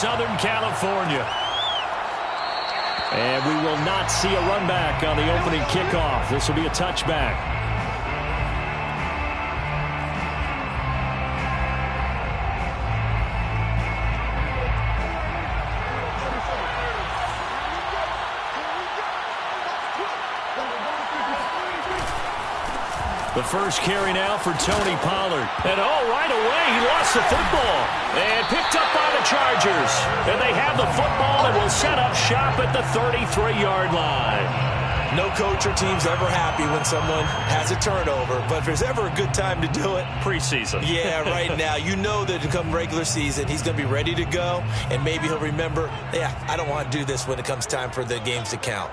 Southern California. And we will not see a run back on the opening kickoff. This will be a touchback. The first carry now for Tony Pollard. And right away, he lost the football. And picked up by the Chargers. And they have the football and will set up shop at the 33-yard line. No coach or team's ever happy when someone has a turnover. But if there's ever a good time to do it. Preseason. Yeah, right now. You know that come regular season, he's going to be ready to go. And maybe he'll remember, yeah, I don't want to do this when it comes time for the games to count.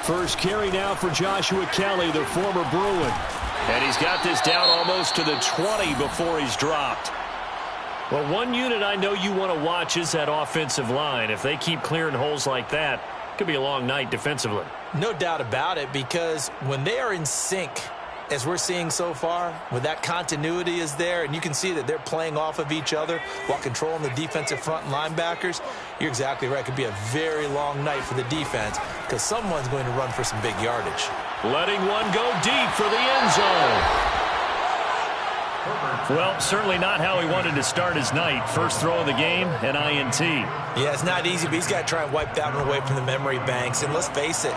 First carry now for Joshua Kelly, the former Bruin. And he's got this down almost to the 20 before he's dropped. Well, one unit I know you want to watch is that offensive line. If they keep clearing holes like that, it could be a long night defensively. No doubt about it, because when they are in sync, as we're seeing so far, when that continuity is there, and you can see that they're playing off of each other while controlling the defensive front and linebackers, you're exactly right. It could be a very long night for the defense because someone's going to run for some big yardage. Letting one go deep for the end zone. Well, certainly not how he wanted to start his night. First throw of the game, an INT. Yeah, it's not easy, but he's got to try and wipe that one away from the memory banks. And let's face it,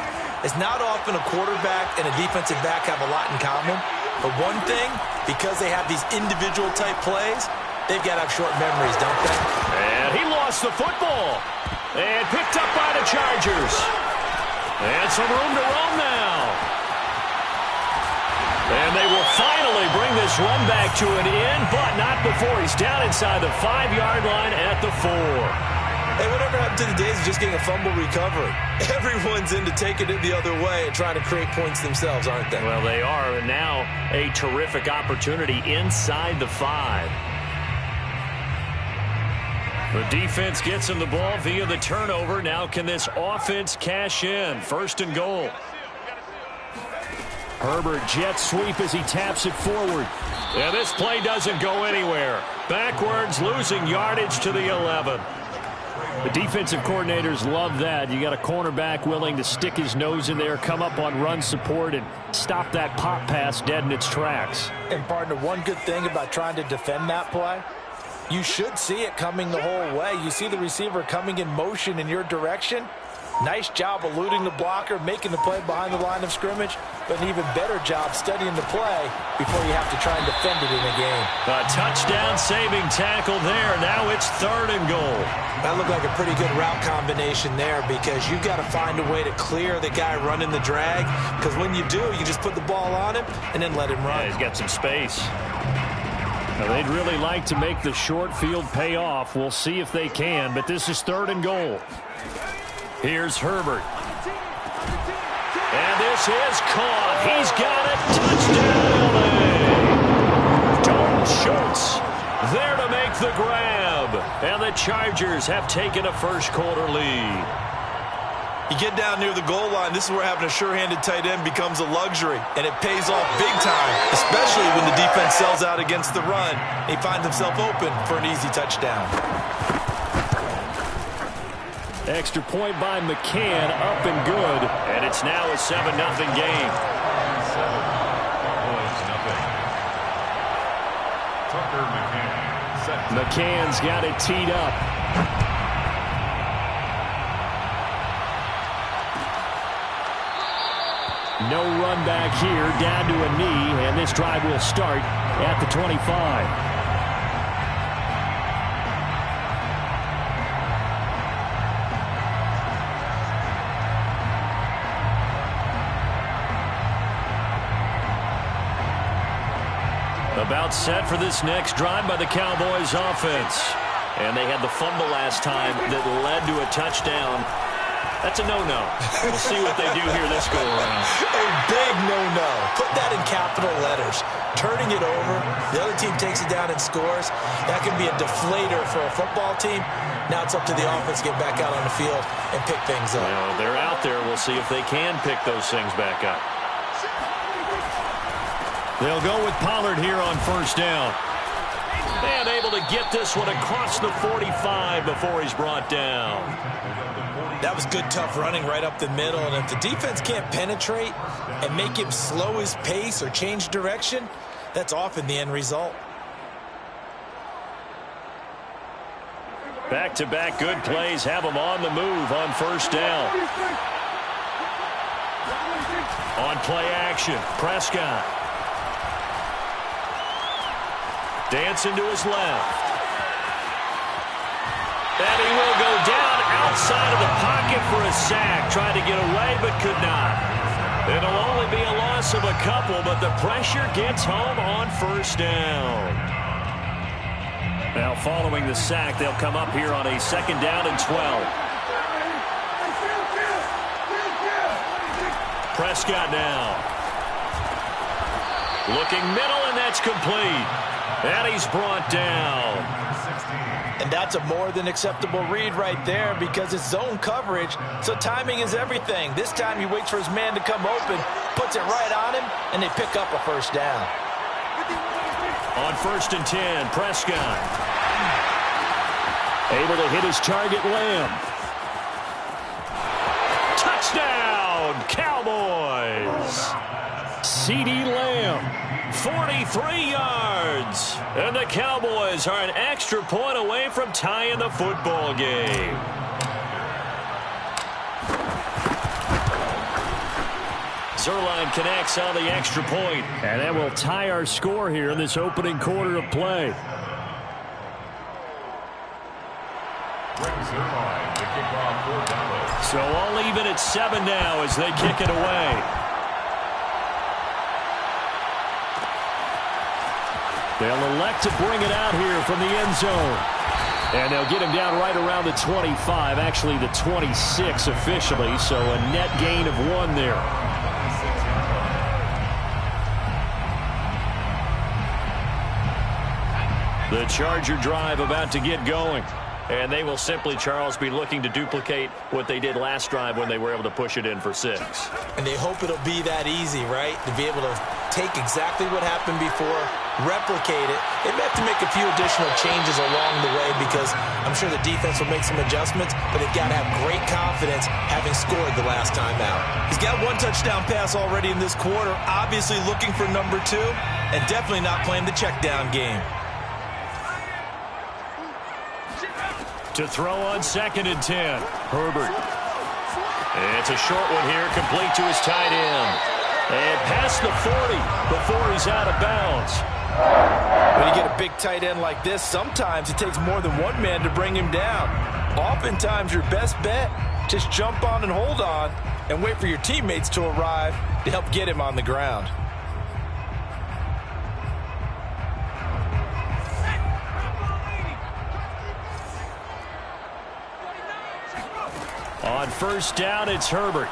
it's not often a quarterback and a defensive back have a lot in common. But one thing, because they have these individual type plays, they've got to have short memories, don't they? And he lost the football. And picked up by the Chargers. And some room to roam now. And they will finally bring this run back to an end, but not before he's down inside the 5-yard line at the 4. Hey, whatever happened to the days of just getting a fumble recovery? Everyone's into taking it the other way and trying to create points themselves, aren't they? Well, they are, and now a terrific opportunity inside the 5. The defense gets him the ball via the turnover. Now can this offense cash in? First and goal. Herbert jet sweep as he taps it forward. And this play doesn't go anywhere. Backwards, losing yardage to the 11. The defensive coordinators love that. You got a cornerback willing to stick his nose in there, come up on run support, and stop that pop pass dead in its tracks. And, partner, one good thing about trying to defend that play, you should see it coming the whole way. You see the receiver coming in motion in your direction. Nice job eluding the blocker, making the play behind the line of scrimmage, but an even better job studying the play before you have to try and defend it in a game. A touchdown-saving tackle there. Now it's 3rd and goal. That looked like a pretty good route combination there because you've got to find a way to clear the guy running the drag, because when you do, you just put the ball on him and then let him run. Yeah, he's got some space. Now, they'd really like to make the short field pay off. We'll see if they can, but this is 3rd and goal. Here's Herbert. And this is caught. He's got it. Touchdown, LA. Dalton Schultz there to make the grab. And the Chargers have taken a first-quarter lead. You get down near the goal line, this is where having a sure-handed tight end becomes a luxury, and it pays off big time, especially when the defense sells out against the run. He finds himself open for an easy touchdown. Extra point by McCann, up and good, and it's now a 7-0 game. McCann's got it teed up. No run back here, down to a knee, and this drive will start at the 25. About set for this next drive by the Cowboys offense. And they had the fumble last time that led to a touchdown. That's a no-no. We'll see what they do here this go-around. A big no-no. Put that in capital letters. Turning it over, the other team takes it down and scores. That can be a deflator for a football team. Now it's up to the offense to get back out on the field and pick things up. Well, they're out there. We'll see if they can pick those things back up. They'll go with Pollard here on first down. And able to get this one across the 45 before he's brought down. That was good, tough running right up the middle. And if the defense can't penetrate and make him slow his pace or change direction, that's often the end result. Back-to-back good plays have him on the move on first down. On play action, Prescott. Dancing to his left. And he will go down outside of the pocket for a sack. Tried to get away, but could not. It'll only be a loss of a couple, but the pressure gets home on first down. Now, following the sack, they'll come up here on a second down and 12. Prescott now. Looking middle, and that's complete. And he's brought down. And that's a more than acceptable read right there because it's zone coverage, so timing is everything. This time he waits for his man to come open, puts it right on him, and they pick up a first down. On first and 10, Prescott. Able to hit his target, Lamb. Touchdown, Cowboys. CeeDee Lamb. 43 yards. And the Cowboys are an extra point away from tying the football game. Zerline connects on the extra point. And that will tie our score here in this opening quarter of play. So all even at 7 now as they kick it away. They'll elect to bring it out here from the end zone. And they'll get him down right around the 25, actually the 26 officially, so a net gain of 1 there. The Charger drive about to get going. And they will simply, Charles, be looking to duplicate what they did last drive when they were able to push it in for 6. And they hope it'll be that easy, right? To be able to take exactly what happened before, replicate it. They may have to make a few additional changes along the way because I'm sure the defense will make some adjustments, but they've got to have great confidence having scored the last time out. He's got 1 touchdown pass already in this quarter, obviously looking for number 2, and definitely not playing the check down game. To throw on second and 10, Herbert. It's a short one here, complete to his tight end. And past the 40 before he's out of bounds. When you get a big tight end like this, sometimes it takes more than one man to bring him down. Oftentimes, your best bet, just jump on and hold on and wait for your teammates to arrive to help get him on the ground. On first down, it's Herbert.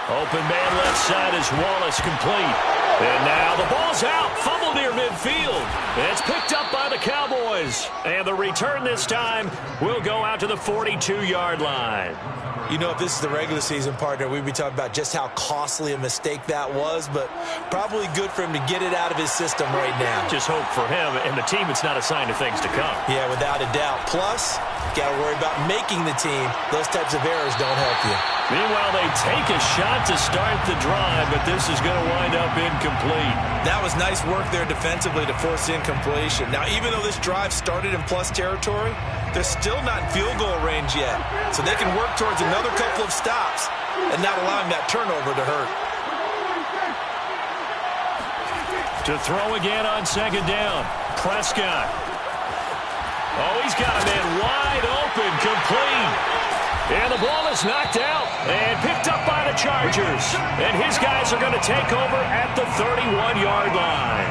Open man left side is Wallace, complete. And now the ball's out. Fumble near midfield. It's picked up by the Cowboys. And the return this time will go out to the 42-yard line. You know, if this is the regular season, partner, we'd be talking about just how costly a mistake that was, but probably good for him to get it out of his system right now. Just hope for him and the team it's not a sign of things to come. Yeah, without a doubt. Plus, got to worry about making the team. Those types of errors don't help you. Meanwhile, they take a shot to start the drive, but this is going to wind up incomplete. That was nice work there defensively to force incompletion. Now, even though this drive started in plus territory, they're still not in field goal range yet. So they can work towards another couple of stops and not allowing that turnover to hurt. To throw again on second down, Prescott. Oh, he's got a man wide open, complete. And the ball is knocked out and picked up by the Chargers. And his guys are going to take over at the 31-yard line.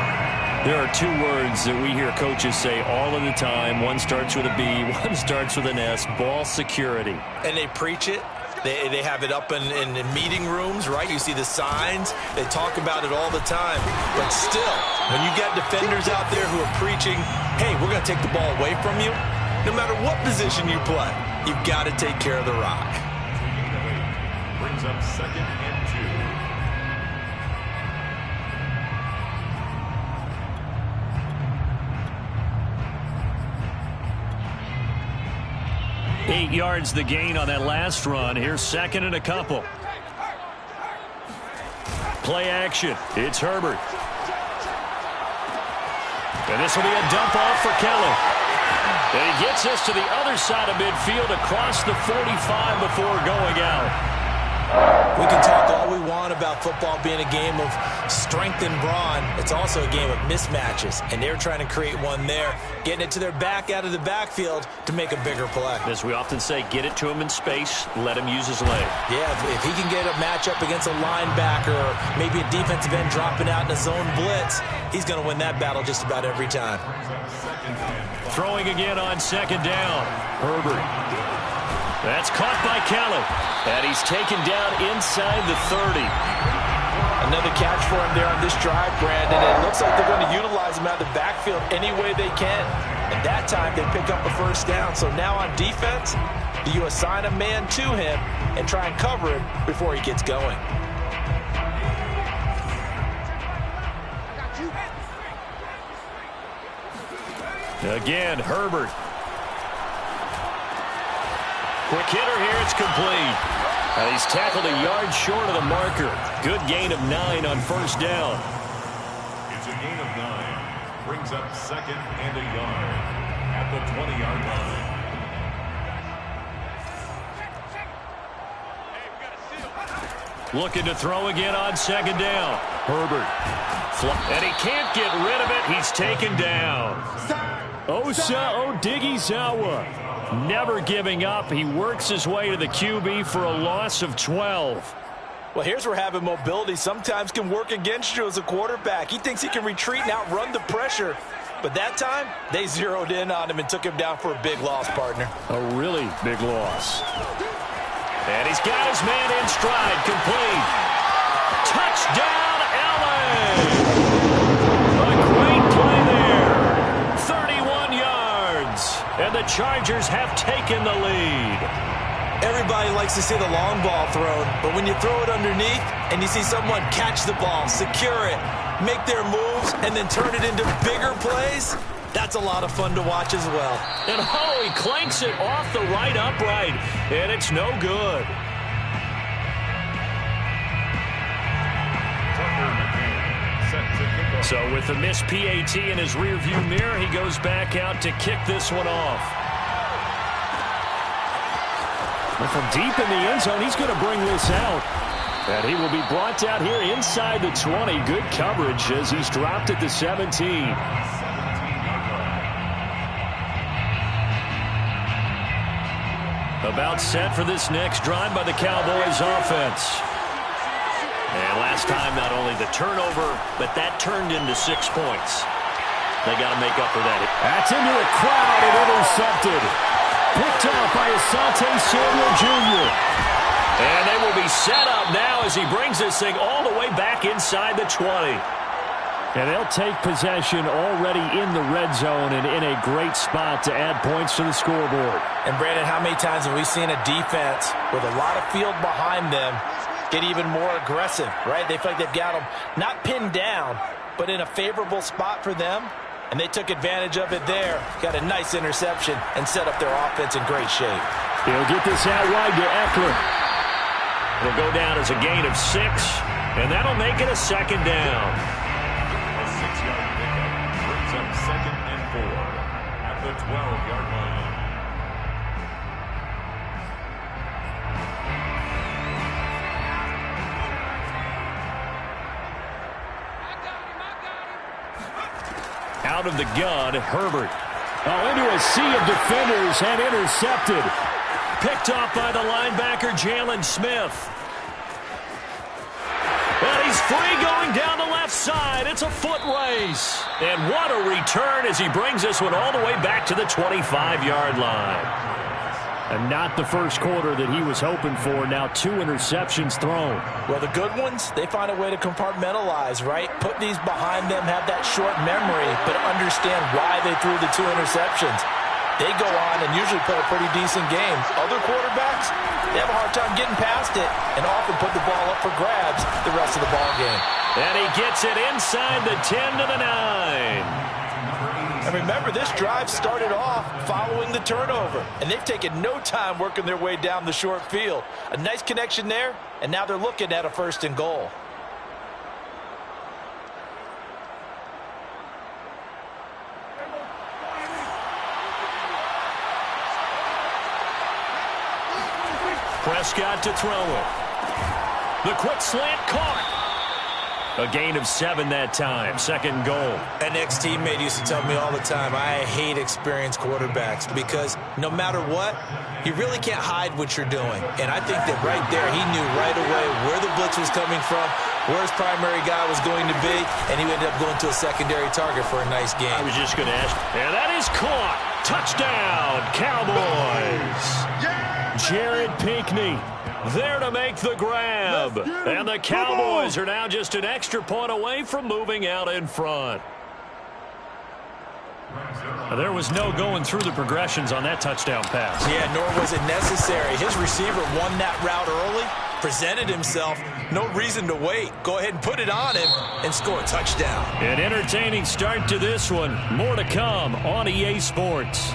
There are two words that we hear coaches say all of the time. One starts with a B, one starts with an S, ball security. And they preach it. They have it up in meeting rooms, right? You see the signs. They talk about it all the time. But still, when you got defenders out there who are preaching, hey, we're going to take the ball away from you, no matter what position you play, you've got to take care of the rock. Brings up 2nd and 2. 8 yards the gain on that last run. Here's 2nd and a couple. Play action. It's Herbert. And this will be a dump off for Kelly. And he gets us to the other side of midfield across the 45 before going out. We can talk all we want about football being a game of strength and brawn. It's also a game of mismatches, and they're trying to create one there, getting it to their back out of the backfield to make a bigger play. As we often say, get it to him in space, let him use his leg. Yeah, if he can get a matchup against a linebacker or maybe a defensive end dropping out in a zone blitz, he's going to win that battle just about every time. Throwing again on 2nd down. Herbert. That's caught by Kelly. And he's taken down inside the 30. Another catch for him there on this drive, Brandon. It looks like they're going to utilize him out of the backfield any way they can. And that time they pick up a 1st down. So now on defense, do you assign a man to him and try and cover him before he gets going? Again, Herbert. Quick hitter here, it's complete. And he's tackled a yard short of the marker. Good gain of 9 on 1st down. It's a gain of 9. Brings up 2nd and a yard at the 20-yard line. Looking to throw again on 2nd down. Herbert. And he can't get rid of it. He's taken down. Osa Odighizuwa. Never giving up. He works his way to the QB for a loss of 12. Well, here's where having mobility sometimes can work against you as a quarterback. He thinks he can retreat and outrun the pressure. But that time, they zeroed in on him and took him down for a big loss, partner. A really big loss. And he's got his man in stride. Complete. Touchdown, Allen! A great play there. 31 yards. And the Chargers have taken the lead. Everybody likes to see the long ball thrown, but when you throw it underneath and you see someone catch the ball, secure it, make their moves, and then turn it into bigger plays, that's a lot of fun to watch as well. And oh, he clanks it off the right upright, and it's no good. So with the missed PAT in his rearview mirror, he goes back out to kick this one off. And from deep in the end zone, he's going to bring this out. And he will be brought out here inside the 20. Good coverage as he's dropped at the 17. About set for this next drive by the Cowboys offense. And last time, not only the turnover, but that turned into 6 points. They got to make up for that. That's into a crowd and intercepted. Picked off by Asante Samuel Jr. And they will be set up now as he brings this thing all the way back inside the 20. And they'll take possession already in the red zone and in a great spot to add points to the scoreboard. And, Brandon, how many times have we seen a defense with a lot of field behind them get even more aggressive, right? They feel like they've got them not pinned down, but in a favorable spot for them, and they took advantage of it there. Got a nice interception and set up their offense in great shape. He'll get this out wide to Eckler. It'll go down as a gain of 6, and that'll make it a 2nd down. A 6-yard pickup brings up 2nd and 4 at the 12-yard line. Out of the gun, Herbert. Oh, into a sea of defenders and intercepted. Picked off by the linebacker, Jalen Smith. And he's free going down the left side. It's a foot race. And what a return as he brings this one all the way back to the 25-yard line. And not the first quarter that he was hoping for. Now 2 interceptions thrown. Well, the good ones, they find a way to compartmentalize, right? Put these behind them, have that short memory, but understand why they threw the 2 interceptions. They go on and usually play a pretty decent game. Other quarterbacks, they have a hard time getting past it and often put the ball up for grabs the rest of the ball game. And he gets it inside the 10 to the 9. And remember, this drive started off following the turnover, and they've taken no time working their way down the short field. A nice connection there, and now they're looking at a 1st and goal. Prescott to throw it. The quick slant caught. A gain of 7 that time. 2nd goal. An ex-teammate used to tell me all the time, I hate experienced quarterbacks because no matter what, you really can't hide what you're doing. And I think that right there, he knew right away where the blitz was coming from, where his primary guy was going to be, and he ended up going to a secondary target for a nice game. I was just going to ask. And that is caught. Touchdown, Cowboys. Jared Pinkney there to make the grab. And the Cowboys are now just an extra point away from moving out in front. There was no going through the progressions on that touchdown pass. Yeah, nor was it necessary. His receiver won that route early, presented himself, no reason to wait. Go ahead and put it on him and score a touchdown. An entertaining start to this one. More to come on EA Sports.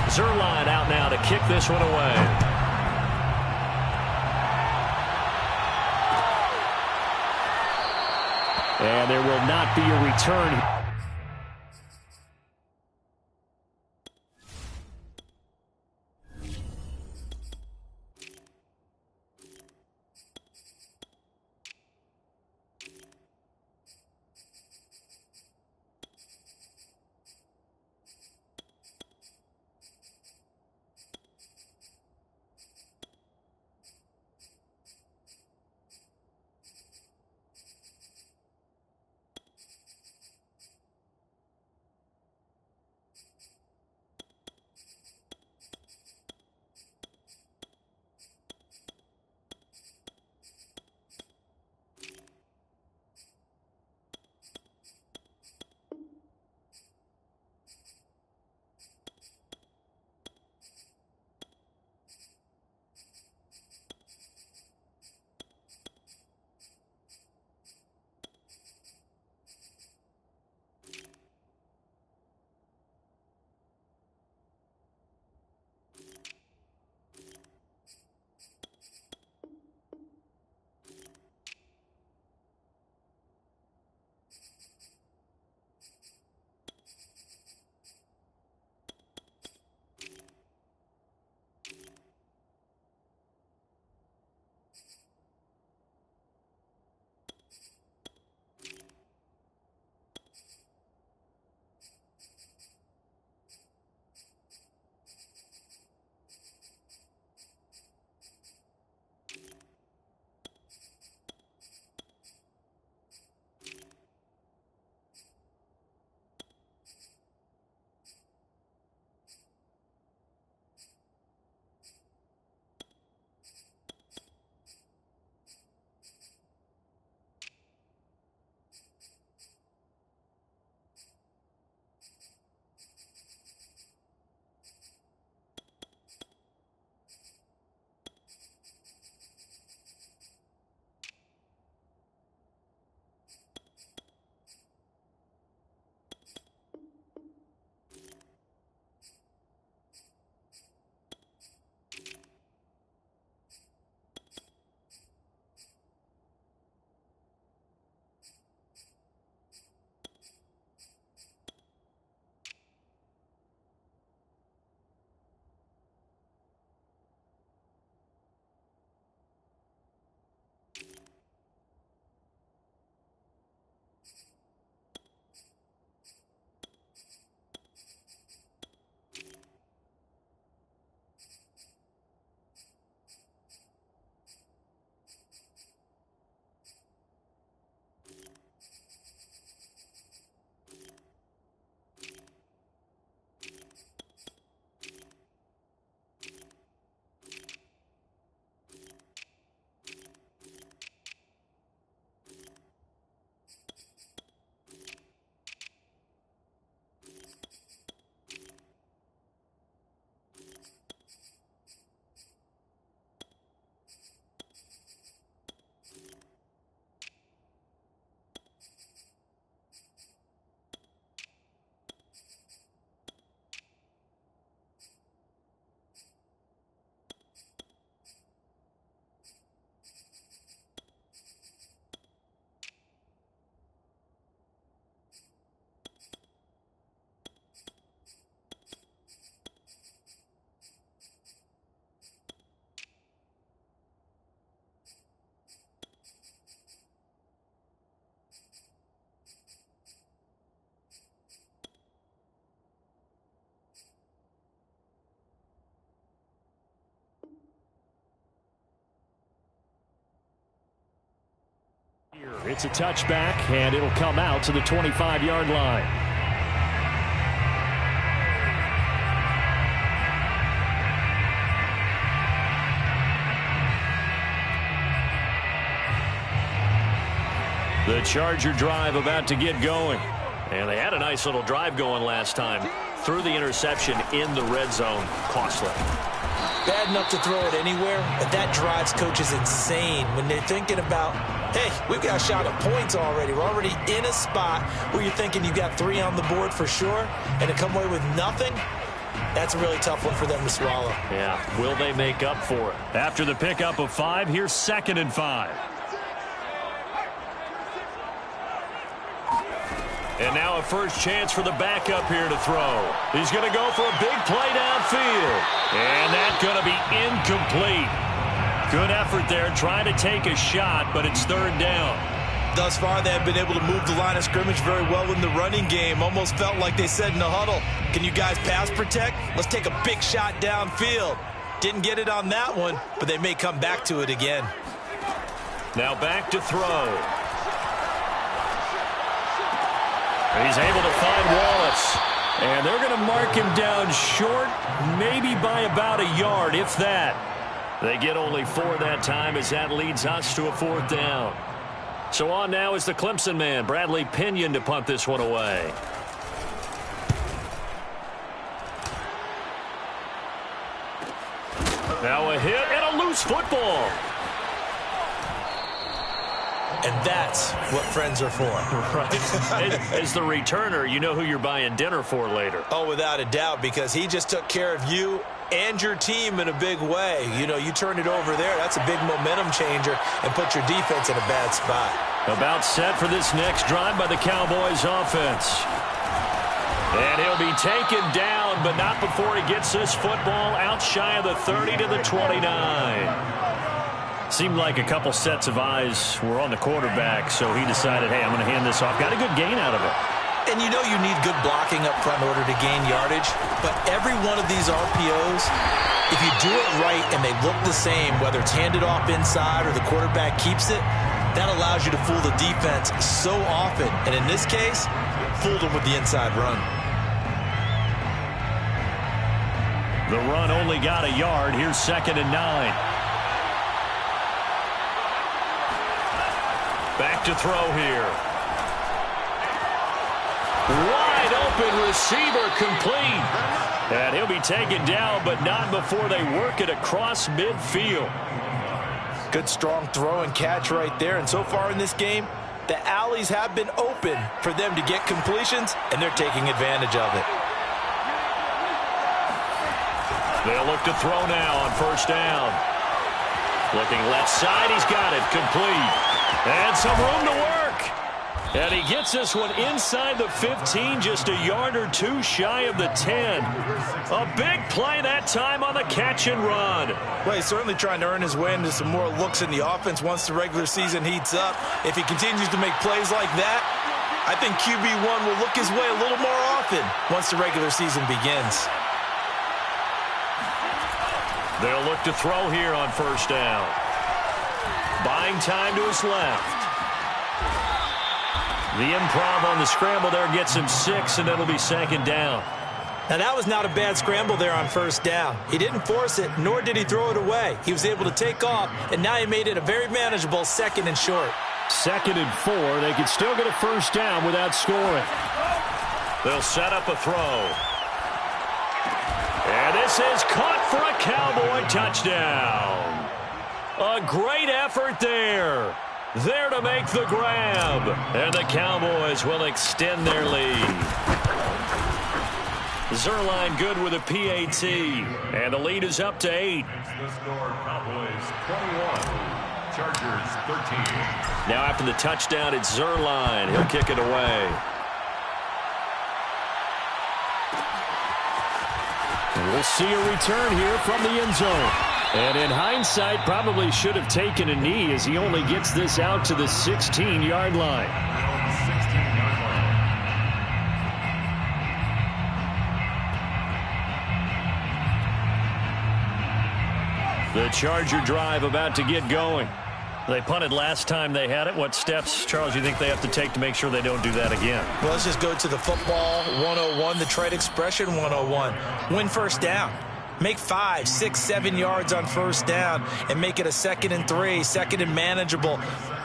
Zerline out now to kick this one away. And there will not be a return. It's a touchback, and it'll come out to the 25-yard line. The Charger drive about to get going. And they had a nice little drive going last time. Threw the interception in the red zone. Costly. Bad enough to throw it anywhere, but that drives coaches insane when they're thinking about, hey, we've got a shot at points already. We're already in a spot where you're thinking you've got 3 on the board for sure, and to come away with nothing, that's a really tough one for them to swallow. Yeah, will they make up for it? After the pickup of 5, here's 2nd and 5. And now a first chance for the backup here to throw. He's going to go for a big play downfield. And that's going to be incomplete. Good effort there trying to take a shot, but it's 3rd down. Thus far, they have been able to move the line of scrimmage very well in the running game. Almost felt like they said in the huddle, can you guys pass protect? Let's take a big shot downfield. Didn't get it on that one, but they may come back to it again. Now back to throw. He's able to find Wallace. And they're going to mark him down short, maybe by about a yard, if that. They get only 4 that time as that leads us to a 4th down. So on now is the Clemson man, Bradley Pinion, to punt this one away. Now a hit and a loose football. And that's what friends are for. Right. As the returner, you know who you're buying dinner for later. Oh, without a doubt, because he just took care of you and your team in a big way. You know, you turn it over there, that's a big momentum changer and put your defense in a bad spot. About set for this next drive by the Cowboys offense. And he'll be taken down, but not before he gets this football out shy of the 30 to the 29. Seemed like a couple sets of eyes were on the quarterback, so he decided, hey, I'm going to hand this off. Got a good gain out of it. And you know you need good blocking up front in order to gain yardage, but every one of these RPOs, if you do it right and they look the same, whether it's handed off inside or the quarterback keeps it, that allows you to fool the defense so often. And in this case, fooled them with the inside run. The run only got a yard. Here's 2nd and 9. Back to throw here. Wide open receiver complete. And he'll be taken down, but not before they work it across midfield. Good strong throw and catch right there. And so far in this game, the alleys have been open for them to get completions, and they're taking advantage of it. They'll look to throw now on 1st down. Looking left side, he's got it complete. And some room to work. And he gets this one inside the 15, just a yard or 2 shy of the 10. A big play that time on the catch and run. Well, he's certainly trying to earn his way into some more looks in the offense once the regular season heats up. If he continues to make plays like that, I think QB1 will look his way a little more often once the regular season begins. They'll look to throw here on 1st down. Buying time to his left. The improv on the scramble there gets him 6, and it'll be 2nd down. Now, that was not a bad scramble there on 1st down. He didn't force it, nor did he throw it away. He was able to take off, and now he made it a very manageable 2nd and short. 2nd and 4. They could still get a 1st down without scoring. They'll set up a throw. And this is caught for a Cowboy touchdown. A great effort there. There to make the grab. And the Cowboys will extend their lead. Zerline good with a PAT. And the lead is up to 8. The score, Cowboys 21, Chargers 13. Now after the touchdown, it's Zerline. He'll kick it away. And we'll see a return here from the end zone. And in hindsight, probably should have taken a knee as he only gets this out to the 16-yard line. 16-yard line. The Charger drive about to get going. They punted last time they had it. What steps, Charles, you think they have to take to make sure they don't do that again? Well, let's just go to the football 101, the trade expression 101. Win first down. Make 5, 6, 7 yards on first down and make it a 2nd and 3, 2nd and manageable.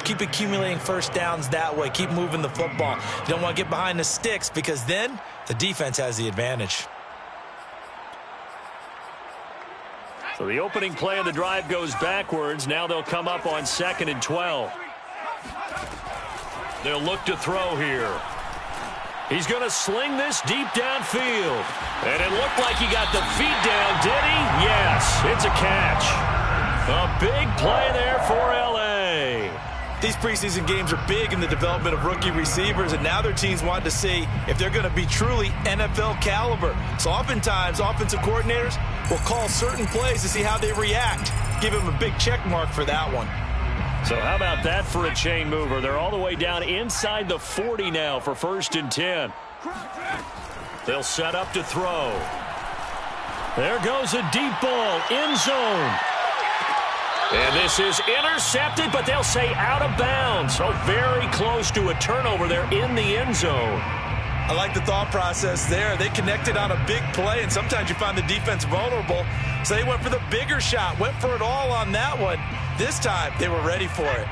Keep accumulating first downs that way. Keep moving the football. You don't want to get behind the sticks because then the defense has the advantage. So the opening play of the drive goes backwards. Now they'll come up on 2nd and 12. They'll look to throw here. He's going to sling this deep downfield. And it looked like he got the feet down, did he? Yes, it's a catch. A big play there for L.A. These preseason games are big in the development of rookie receivers, and now their teams want to see if they're going to be truly NFL caliber. So oftentimes, offensive coordinators will call certain plays to see how they react. Give them a big check mark for that one. So how about that for a chain mover? They're all the way down inside the 40 now for 1st and 10. They'll set up to throw. There goes a deep ball, end zone. And this is intercepted, but they'll say out of bounds. So very close to a turnover there in the end zone. I like the thought process there. They connected on a big play, and sometimes you find the defense vulnerable. So they went for the bigger shot, went for it all on that one. This time, they were ready for it.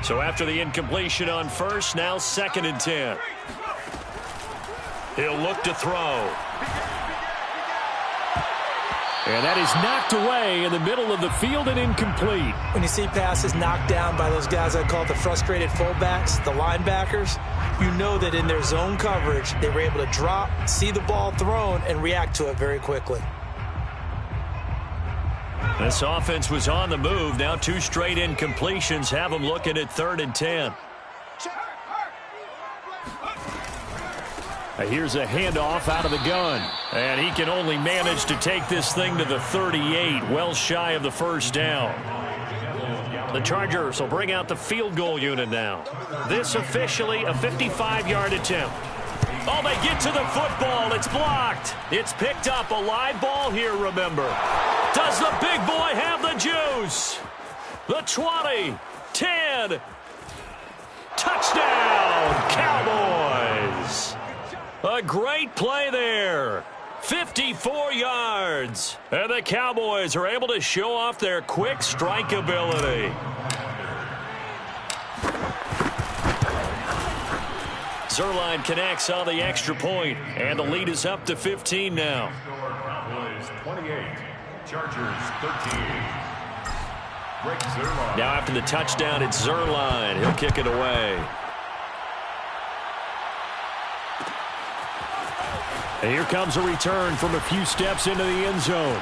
So after the incompletion on first, now 2nd and 10. He'll look to throw. And that is knocked away in the middle of the field and incomplete. When you see passes knocked down by those guys I call the frustrated fullbacks, the linebackers, you know that in their zone coverage, they were able to drop, see the ball thrown, and react to it very quickly. This offense was on the move. Now 2 straight incompletions have them looking at 3rd and 10. Here's a handoff out of the gun. And he can only manage to take this thing to the 38, well shy of the first down. The Chargers will bring out the field goal unit now. This officially a 55-yard attempt. Oh, they get to the football. It's blocked. It's picked up. A live ball here, remember. Does the big boy have the juice? The 20, 10. Touchdown, Cowboys. A great play there. 54 yards. And the Cowboys are able to show off their quick strike ability. Zuerlein connects on the extra point, and the lead is up to 15 now. Cowboys 28, Chargers 13. Greg Zuerlein. Now after the touchdown, it's Zuerlein. He'll kick it away. And here comes a return from a few steps into the end zone.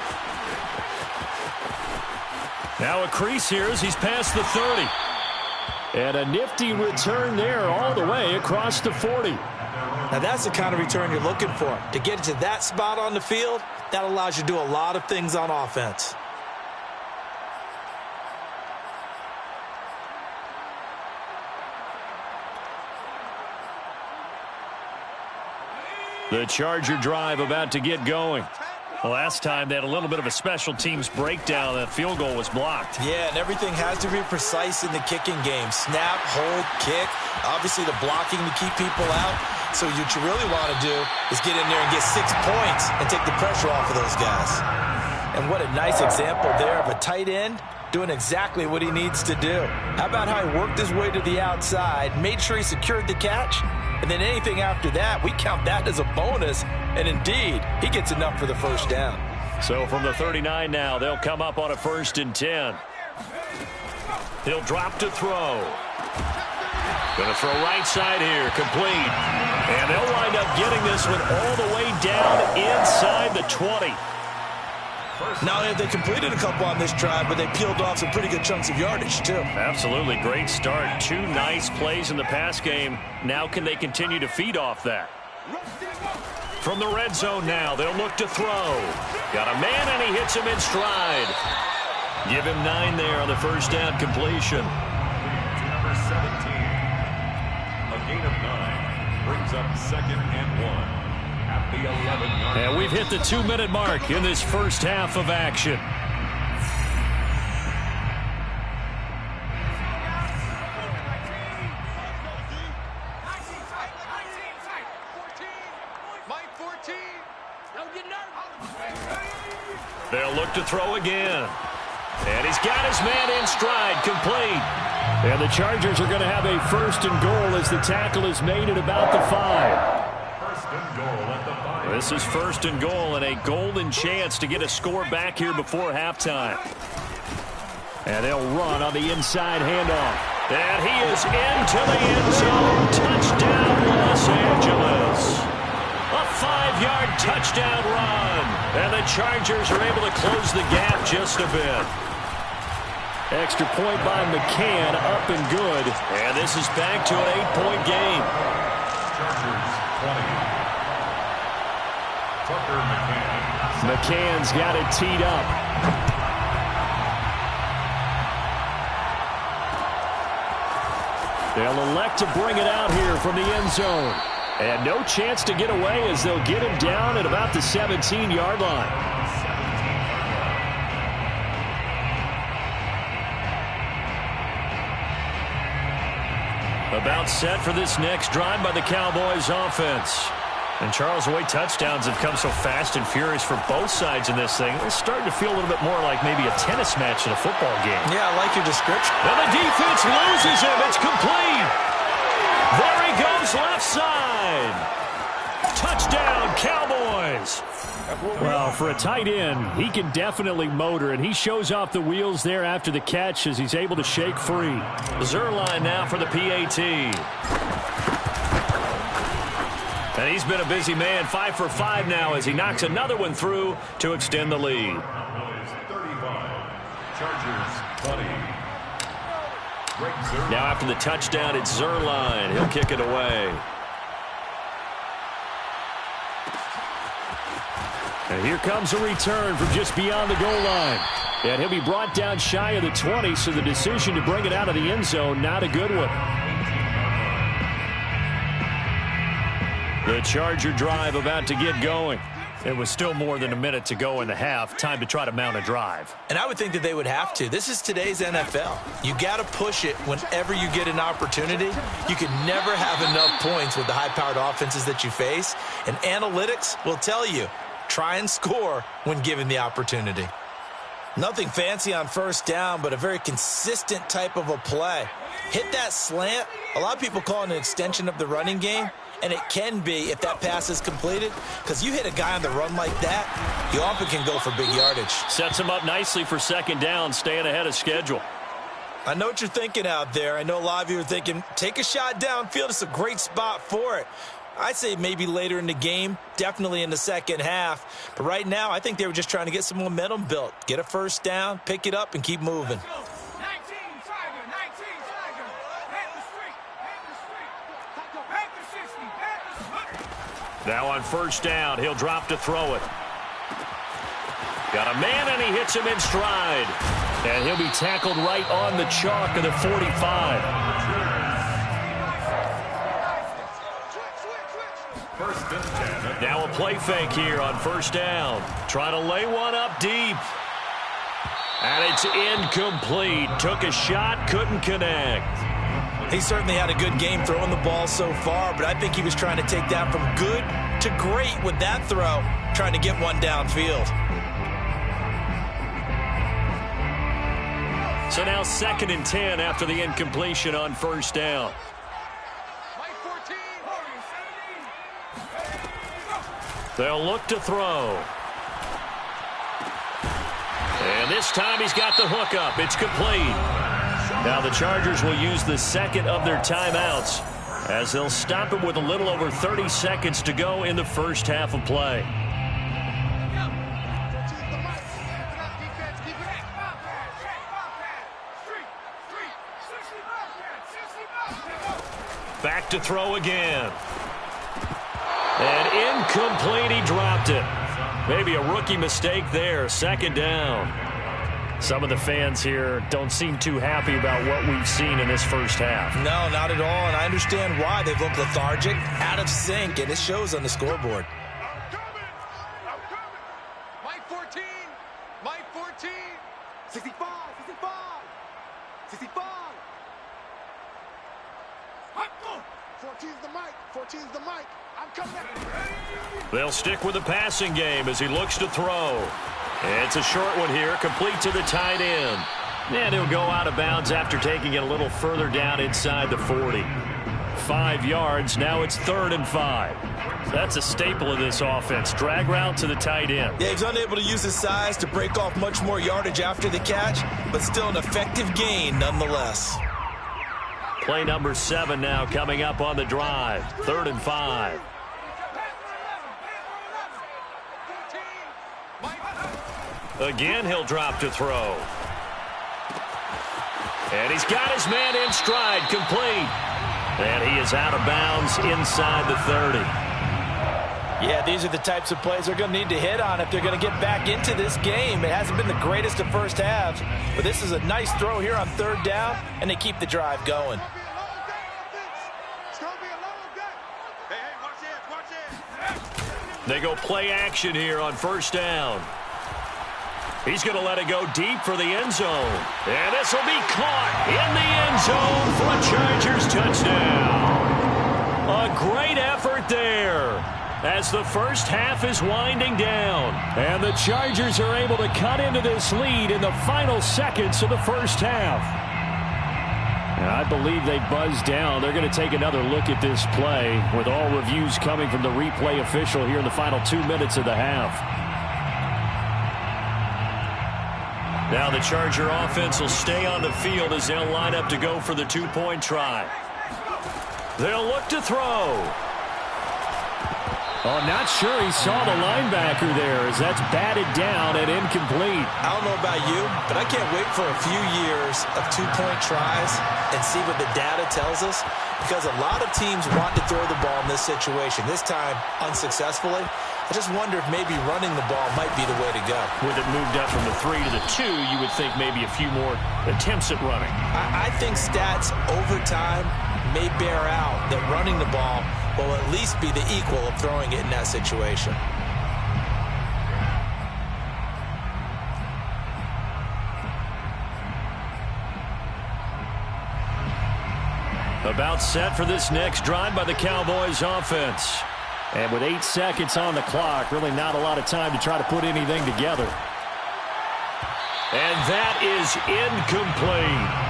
Now a crease here as he's past the 30. And a nifty return there all the way across the 40. Now that's the kind of return you're looking for. To get to that spot on the field, that allows you to do a lot of things on offense. The Charger drive about to get going. Last time they had a little bit of a special teams breakdown. That field goal was blocked. Yeah, and everything has to be precise in the kicking game. Snap, hold, kick. Obviously the blocking to keep people out. So what you really want to do is get in there and get 6 points and take the pressure off of those guys. And what a nice example there of a tight end doing exactly what he needs to do. How about how he worked his way to the outside, made sure he secured the catch, and then anything after that, we count that as a bonus. And indeed, he gets enough for the first down. So from the 39 now, they'll come up on a 1st and 10. He'll drop to throw. Going to throw right side here, complete. And they'll wind up getting this one all the way down inside the 20. Now they completed a couple on this drive, but they peeled off some pretty good chunks of yardage, too. Absolutely. Great start. 2 nice plays in the pass game. Now can they continue to feed off that? From the red zone now, they'll look to throw. Got a man, and he hits him in stride. Give him 9 there on the first down completion. Number 17. A gain of 9 brings up 2nd and 1. At the 11-yard And we've hit the 2-minute mark in this first half of action. They'll look to throw again. And he's got his man in stride, complete. And the Chargers are going to have a 1st and goal as the tackle is made at about the 5. First and goal at the 5. This is 1st and goal and a golden chance to get a score back here before halftime. And they'll run on the inside handoff. And he is into the end zone. Touchdown, Los Angeles. A 5-yard touchdown run. And the Chargers are able to close the gap just a bit. Extra point by McCann, up and good. And this is back to an 8-point game. Chargers 20. Tucker McCann. McCann's got it teed up. They'll elect to bring it out here from the end zone. And no chance to get away as they'll get him down at about the 17-yard line. About set for this next drive by the Cowboys offense. And Charles, the way touchdowns have come so fast and furious for both sides in this thing, it's starting to feel a little bit more like maybe a tennis match in a football game. Yeah, I like your description. And the defense loses him. It's complete. There he goes, left side. Touchdown, Cowboys. Well, for a tight end, he can definitely motor, and he shows off the wheels there after the catch as he's able to shake free. Zerline now for the PAT. And he's been a busy man, 5 for 5 now as he knocks another one through to extend the lead. 35. Chargers 20. Now after the touchdown, it's Zerline. He'll kick it away. And here comes a return from just beyond the goal line. And he'll be brought down shy of the 20, so the decision to bring it out of the end zone, not a good one. The Charger drive about to get going. It was still more than a minute to go in the half. Time to try to mount a drive. And I would think that they would have to. This is today's NFL. You got to push it whenever you get an opportunity. You can never have enough points with the high-powered offenses that you face. And analytics will tell you, try and score when given the opportunity. Nothing fancy on first down, but a very consistent type of a play. Hit that slant. A lot of people call it an extension of the running game. And it can be if that pass is completed, because you hit a guy on the run like that, you often can go for big yardage. Sets him up nicely for second down, staying ahead of schedule. I know what you're thinking out there. I know a lot of you are thinking, take a shot downfield. It's a great spot for it. I'd say maybe later in the game, definitely in the second half. But right now, I think they were just trying to get some momentum built. Get a first down, pick it up, and keep moving. Now on first down, he'll drop to throw it. Got a man, and he hits him in stride. And he'll be tackled right on the chalk of the 45. Now a play fake here on first down. Trying to lay one up deep. And it's incomplete. Took a shot, couldn't connect. He certainly had a good game throwing the ball so far, but I think he was trying to take that from good to great with that throw, trying to get one downfield. So now 2nd and 10 after the incompletion on first down. They'll look to throw. And this time he's got the hook up. It's complete. Now the Chargers will use the second of their timeouts as they'll stop it with a little over 30 seconds to go in the first half of play. Back to throw again. And incomplete, he dropped it. Maybe a rookie mistake there, second down. Some of the fans here don't seem too happy about what we've seen in this first half. No, not at all, and I understand why. They've looked lethargic, out of sync, and it shows on the scoreboard. I'm coming. Mike 14. Mike 14. 65. 65. 65. 14's the mic. 14's the mic. They'll stick with the passing game as he looks to throw. It's a short one here, complete to the tight end. And he'll go out of bounds after taking it a little further down inside the 40. 5 yards, now it's 3rd and 5. That's a staple of this offense. Drag route to the tight end. Yeah, he's unable to use his size to break off much more yardage after the catch, but still an effective gain nonetheless. Play number 7 now coming up on the drive. 3rd and 5. Again, he'll drop to throw. And he's got his man in stride, complete. And he is out of bounds inside the 30. Yeah, these are the types of plays they're going to need to hit on if they're going to get back into this game. It hasn't been the greatest of first halves, but this is a nice throw here on 3rd down, and they keep the drive going. They go play action here on 1st down. He's going to let it go deep for the end zone. And this will be caught in the end zone for a Chargers touchdown. A great effort there as the first half is winding down. And the Chargers are able to cut into this lead in the final seconds of the first half. And I believe they buzzed down. They're going to take another look at this play with all reviews coming from the replay official here in the final 2 minutes of the half. Now the Charger offense will stay on the field as they'll line up to go for the 2-point try. They'll look to throw. Oh, not sure he saw the linebacker there as that's batted down and incomplete. I don't know about you, but I can't wait for a few years of 2-point tries and see what the data tells us, because a lot of teams want to throw the ball in this situation. This time, unsuccessfully. I just wonder if maybe running the ball might be the way to go. With it moved up from the 3 to the 2, you would think maybe a few more attempts at running. I think stats over time may bear out that running the ball will at least be the equal of throwing it in that situation. About set for this next drive by the Cowboys offense. And with 8 seconds on the clock, really not a lot of time to try to put anything together. And that is incomplete.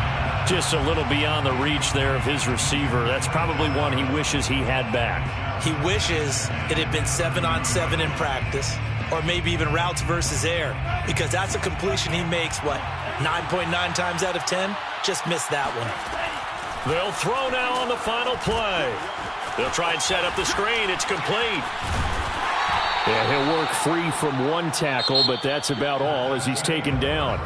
Just a little beyond the reach there of his receiver. That's probably one he wishes he had back. He wishes it had been 7-on-7 in practice, or maybe even routes versus air, because that's a completion he makes, 9.9 times out of 10? Just missed that one. They'll throw now on the final play. They'll try and set up the screen. It's complete. Yeah, he'll work free from one tackle, but that's about all as he's taken down.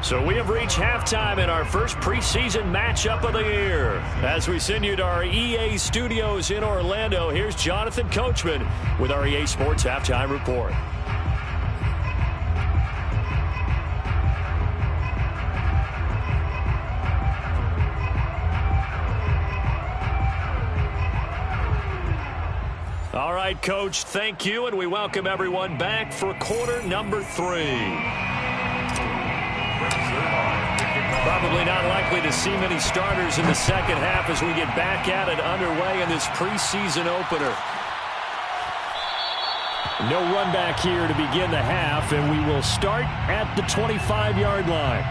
So we have reached halftime in our first preseason matchup of the year. As we send you to our EA studios in Orlando, here's Jonathan Coachman with our EA Sports Halftime Report. All right, Coach, thank you, and we welcome everyone back for quarter number 3. Probably not likely to see many starters in the second half as we get back at it underway in this preseason opener. No run back here to begin the half, and we will start at the 25-yard line.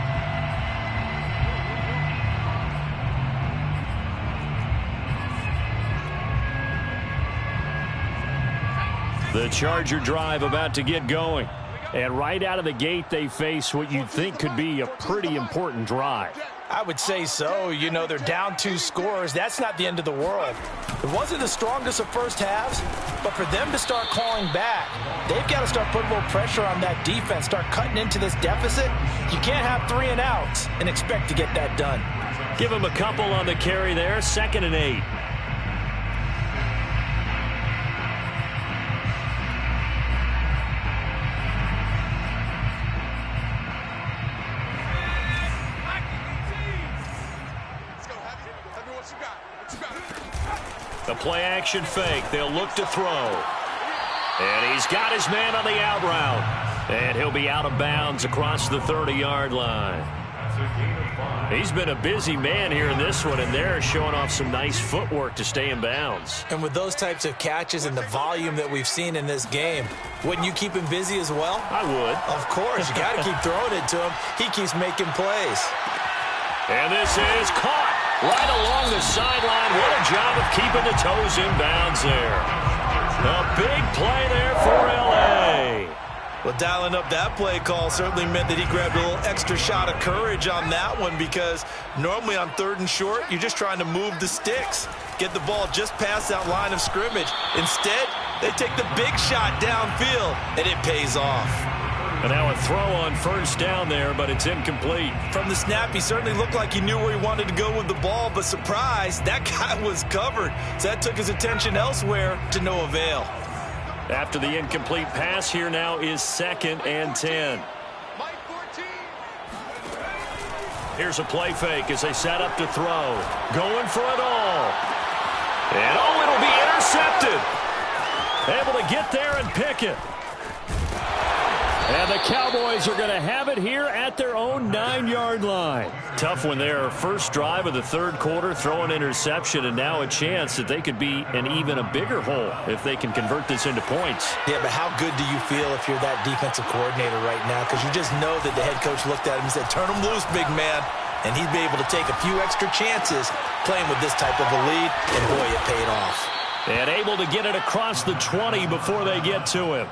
The Charger drive about to get going. And right out of the gate, they face what you'd think could be a pretty important drive. I would say so. You know, they're down 2 scores. That's not the end of the world. It wasn't the strongest of first halves, but for them to start clawing back, they've got to start putting a little pressure on that defense, start cutting into this deficit. You can't have 3 and outs and expect to get that done. Give them a couple on the carry there, 2nd and 8. The play-action fake. They'll look to throw. And he's got his man on the out route. And he'll be out of bounds across the 30-yard line. That's a gain of 5. He's been a busy man here in this one, and they're showing off some nice footwork to stay in bounds. And with those types of catches and the volume that we've seen in this game, wouldn't you keep him busy as well? I would. Of course. You got to keep throwing it to him. He keeps making plays. And this is caught right along the sideline. What a job of keeping the toes in bounds there. A big play there for L.A. Well, dialing up that play call certainly meant that he grabbed a little extra shot of courage on that one, because normally on 3rd and short, you're just trying to move the sticks, get the ball just past that line of scrimmage. Instead, they take the big shot downfield, and it pays off. And now a throw on 1st down there, but it's incomplete. From the snap, he certainly looked like he knew where he wanted to go with the ball, but surprise, that guy was covered. So that took his attention elsewhere to no avail. After the incomplete pass, here now is 2nd and 10. Here's a play fake as they set up to throw. Going for it all. And oh, it'll be intercepted. Able to get there and pick it. And the Cowboys are going to have it here at their own 9-yard line. Tough when they're first drive of the 3rd quarter, throw an interception, and now a chance that they could be in even a bigger hole if they can convert this into points. Yeah, but how good do you feel if you're that defensive coordinator right now? Because you just know that the head coach looked at him and said, turn him loose, big man. And he'd be able to take a few extra chances playing with this type of a lead, and boy, it paid off. And able to get it across the 20 before they get to him.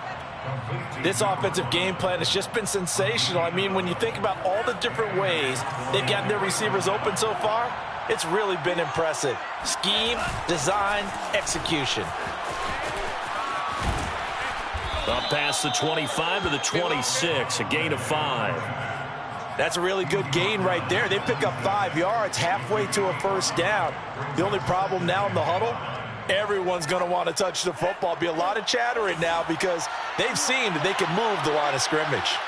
This offensive game plan has just been sensational. I mean, when you think about all the different ways they've gotten their receivers open so far, it's really been impressive. Scheme, design, execution. Up past the 25 to the 26, a gain of 5. That's a really good gain right there. They pick up 5 yards halfway to a 1st down. The only problem now in the huddle, everyone's going to want to touch the football. Be a lot of chattering now because they've seen that they can move the line of scrimmage.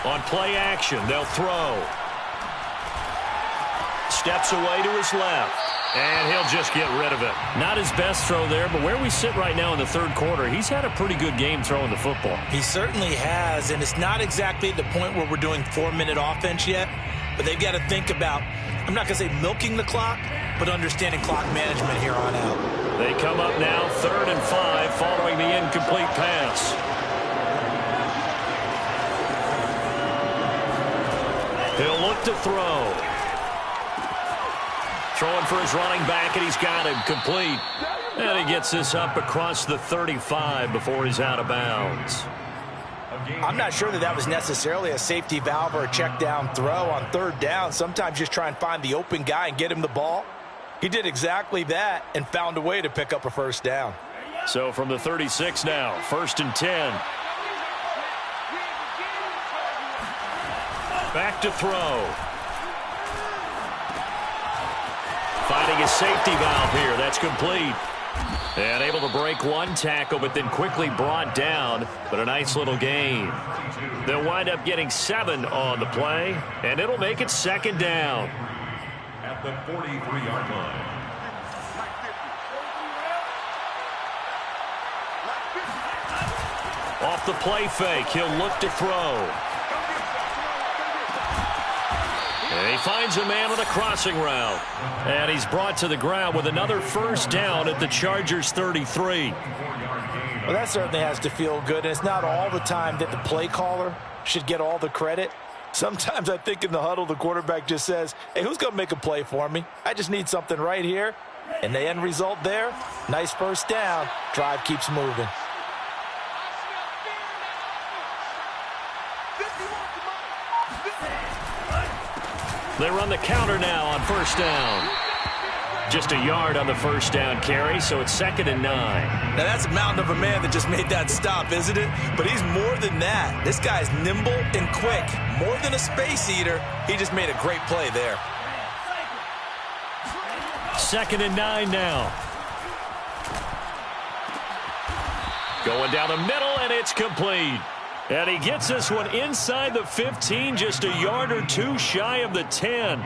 On play action, they'll throw. Steps away to his left. And he'll just get rid of it. Not his best throw there, but where we sit right now in the 3rd quarter, he's had a pretty good game throwing the football. He certainly has, and it's not exactly at the point where we're doing 4-minute offense yet, but they've got to think about, I'm not going to say milking the clock, but understanding clock management here on out. They come up now 3rd and 5 following the incomplete pass. He'll look to throw. Throwing for his running back, and he's got him complete. And he gets this up across the 35 before he's out of bounds. I'm not sure that that was necessarily a safety valve or a check down throw on 3rd down. Sometimes just try and find the open guy and get him the ball. He did exactly that and found a way to pick up a 1st down. So from the 36 now, 1st and 10. Back to throw. Finding his safety valve here. That's complete. And able to break one tackle, but then quickly brought down. But a nice little gain. They'll wind up getting 7 on the play, and it'll make it 2nd down. At the 43-yard line. Off the play fake, he'll look to throw. And he finds a man on a crossing route. And he's brought to the ground with another 1st down at the Chargers' 33. Well, that certainly has to feel good. And it's not all the time that the play caller should get all the credit. Sometimes I think in the huddle, the quarterback just says, hey, who's going to make a play for me? I just need something right here. And the end result there, nice 1st down. Drive keeps moving. They run the counter now on 1st down. Just a yard on the 1st down carry, so it's 2nd and 9. Now, that's a mountain of a man that just made that stop, isn't it? But he's more than that. This guy's nimble and quick. More than a space eater, he just made a great play there. 2nd and 9 now. Going down the middle, and it's complete. And he gets this one inside the 15, just a yard or 2 shy of the 10.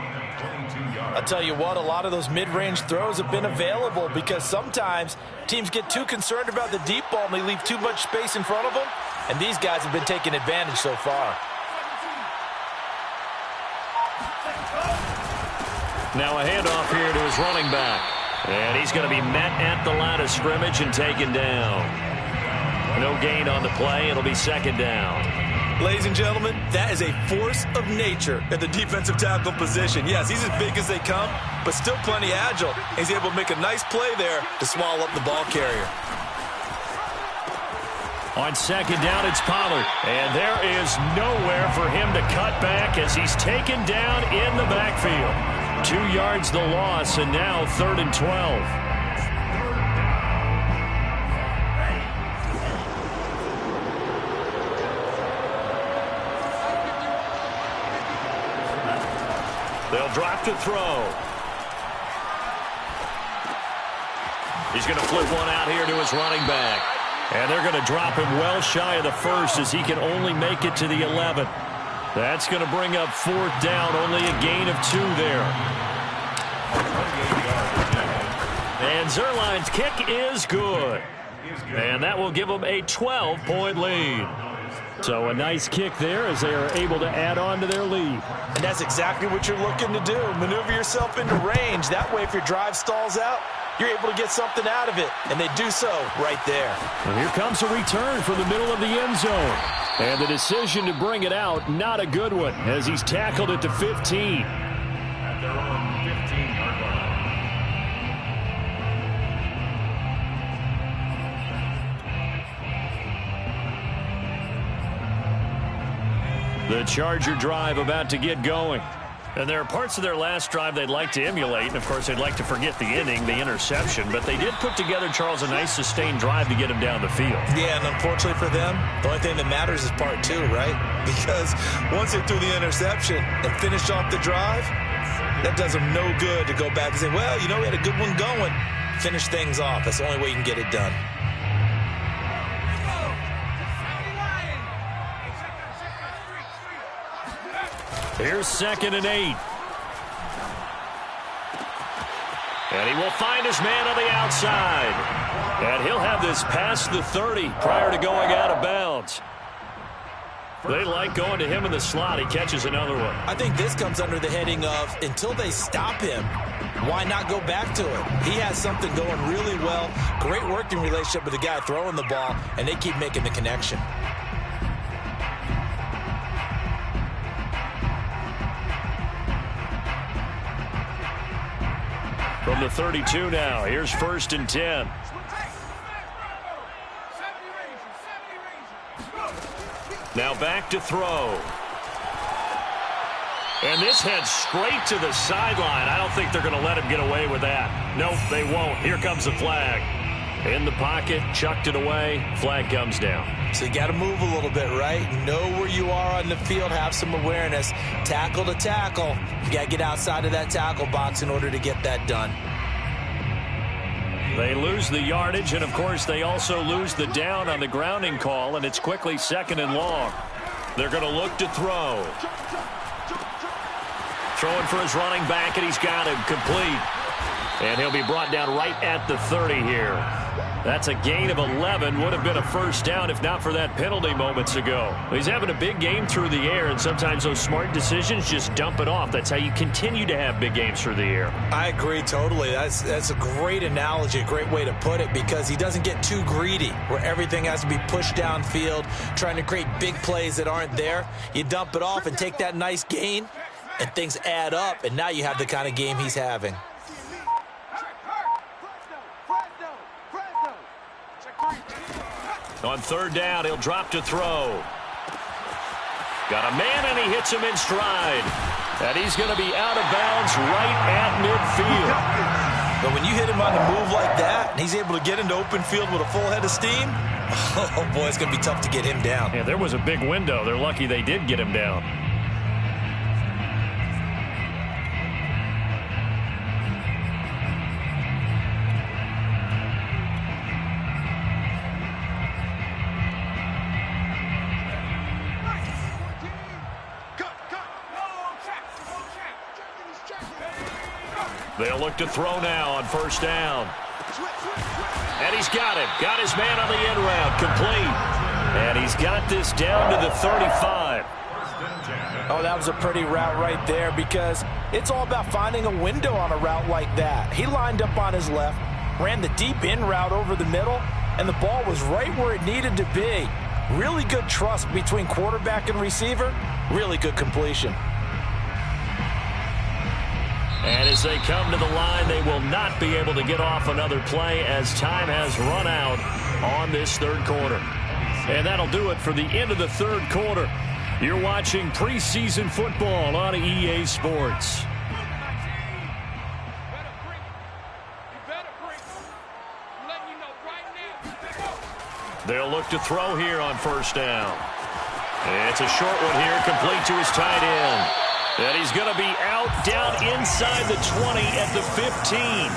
I'll tell you what, a lot of those mid-range throws have been available because sometimes teams get too concerned about the deep ball and they leave too much space in front of them, and these guys have been taking advantage so far. Now a handoff here to his running back. And he's going to be met at the line of scrimmage and taken down. No gain on the play. It'll be second down. Ladies and gentlemen, that is a force of nature at the defensive tackle position. Yes, he's as big as they come, but still plenty agile. He's able to make a nice play there to swallow up the ball carrier. On second down, it's Pollard. And there is nowhere for him to cut back as he's taken down in the backfield. 2 yards the loss, and now 3rd and 12. They'll drop to throw. He's going to flip one out here to his running back. And they're going to drop him well shy of the first as he can only make it to the 11. That's going to bring up 4th down, only a gain of 2 there. And Zerline's kick is good. And that will give them a 12-point lead. So a nice kick there as they are able to add on to their lead. And that's exactly what you're looking to do. Maneuver yourself into range. That way, if your drive stalls out, you're able to get something out of it. And they do so right there. And here comes a return from the middle of the end zone. And the decision to bring it out, not a good one, as he's tackled it to 15. At their own 15-yard line. The Charger drive about to get going. And there are parts of their last drive they'd like to emulate. And, of course, they'd like to forget the inning, the interception. But they did put together, Charles, a nice sustained drive to get him down the field. Yeah, and unfortunately for them, the only thing that matters is part 2, right? Because once they threw the interception and finished off the drive, that does them no good to go back and say, well, you know, we had a good one going. Finish things off. That's the only way you can get it done. Here's 2nd and 8. And he will find his man on the outside. And he'll have this past the 30 prior to going out of bounds. They like going to him in the slot. He catches another one. I think this comes under the heading of until they stop him, why not go back to it? He has something going really well. Great working relationship with the guy throwing the ball, and they keep making the connection. From the 32 now, here's 1st and 10. Now back to throw. And this heads straight to the sideline. I don't think they're going to let him get away with that. Nope, they won't. Here comes the flag. In the pocket, chucked it away. Flag comes down. So you got to move a little bit, right? Know where you are on the field. Have some awareness. Tackle to tackle. You got to get outside of that tackle box in order to get that done. They lose the yardage, and, of course, they also lose the down on the grounding call, and it's quickly 2nd and long. They're going to look to throw. Throwing for his running back, and he's got him complete. And he'll be brought down right at the 30 here. That's a gain of 11. Would have been a 1st down if not for that penalty moments ago. He's having a big game through the air, and sometimes those smart decisions just dump it off. That's how you continue to have big games through the air. I agree totally. That's a great analogy, a great way to put it, because he doesn't get too greedy where everything has to be pushed downfield, trying to create big plays that aren't there. You dump it off and take that nice gain, and things add up, and now you have the kind of game he's having. On 3rd down, he'll drop to throw. Got a man, and he hits him in stride. And he's going to be out of bounds right at midfield. But when you hit him on the move like that, and he's able to get into open field with a full head of steam, oh, boy, it's going to be tough to get him down. Yeah, there was a big window. They're lucky they did get him down. They'll look to throw now on 1st down. And he's got him. Got his man on the end route. Complete. And he's got this down to the 35. Oh, that was a pretty route right there because it's all about finding a window on a route like that. He lined up on his left, ran the deep in route over the middle, and the ball was right where it needed to be. Really good trust between quarterback and receiver. Really good completion. And as they come to the line, they will not be able to get off another play as time has run out on this third quarter. And that'll do it for the end of the third quarter. You're watching preseason football on EA Sports. They'll look to throw here on first down. It's a short one here, complete to his tight end. And he's going to be out down inside the 20 at the 15.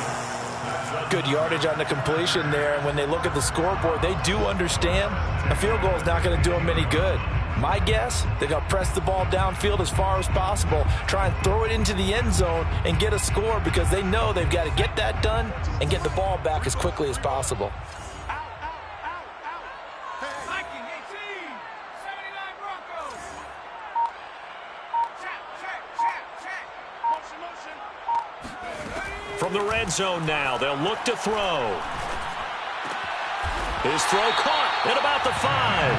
Good yardage on the completion there. And when they look at the scoreboard, they do understand a field goal is not going to do them any good. My guess, they're going to press the ball downfield as far as possible, try and throw it into the end zone and get a score because they know they've got to get that done and get the ball back as quickly as possible. From the red zone now, they'll look to throw. His throw caught at about the 5.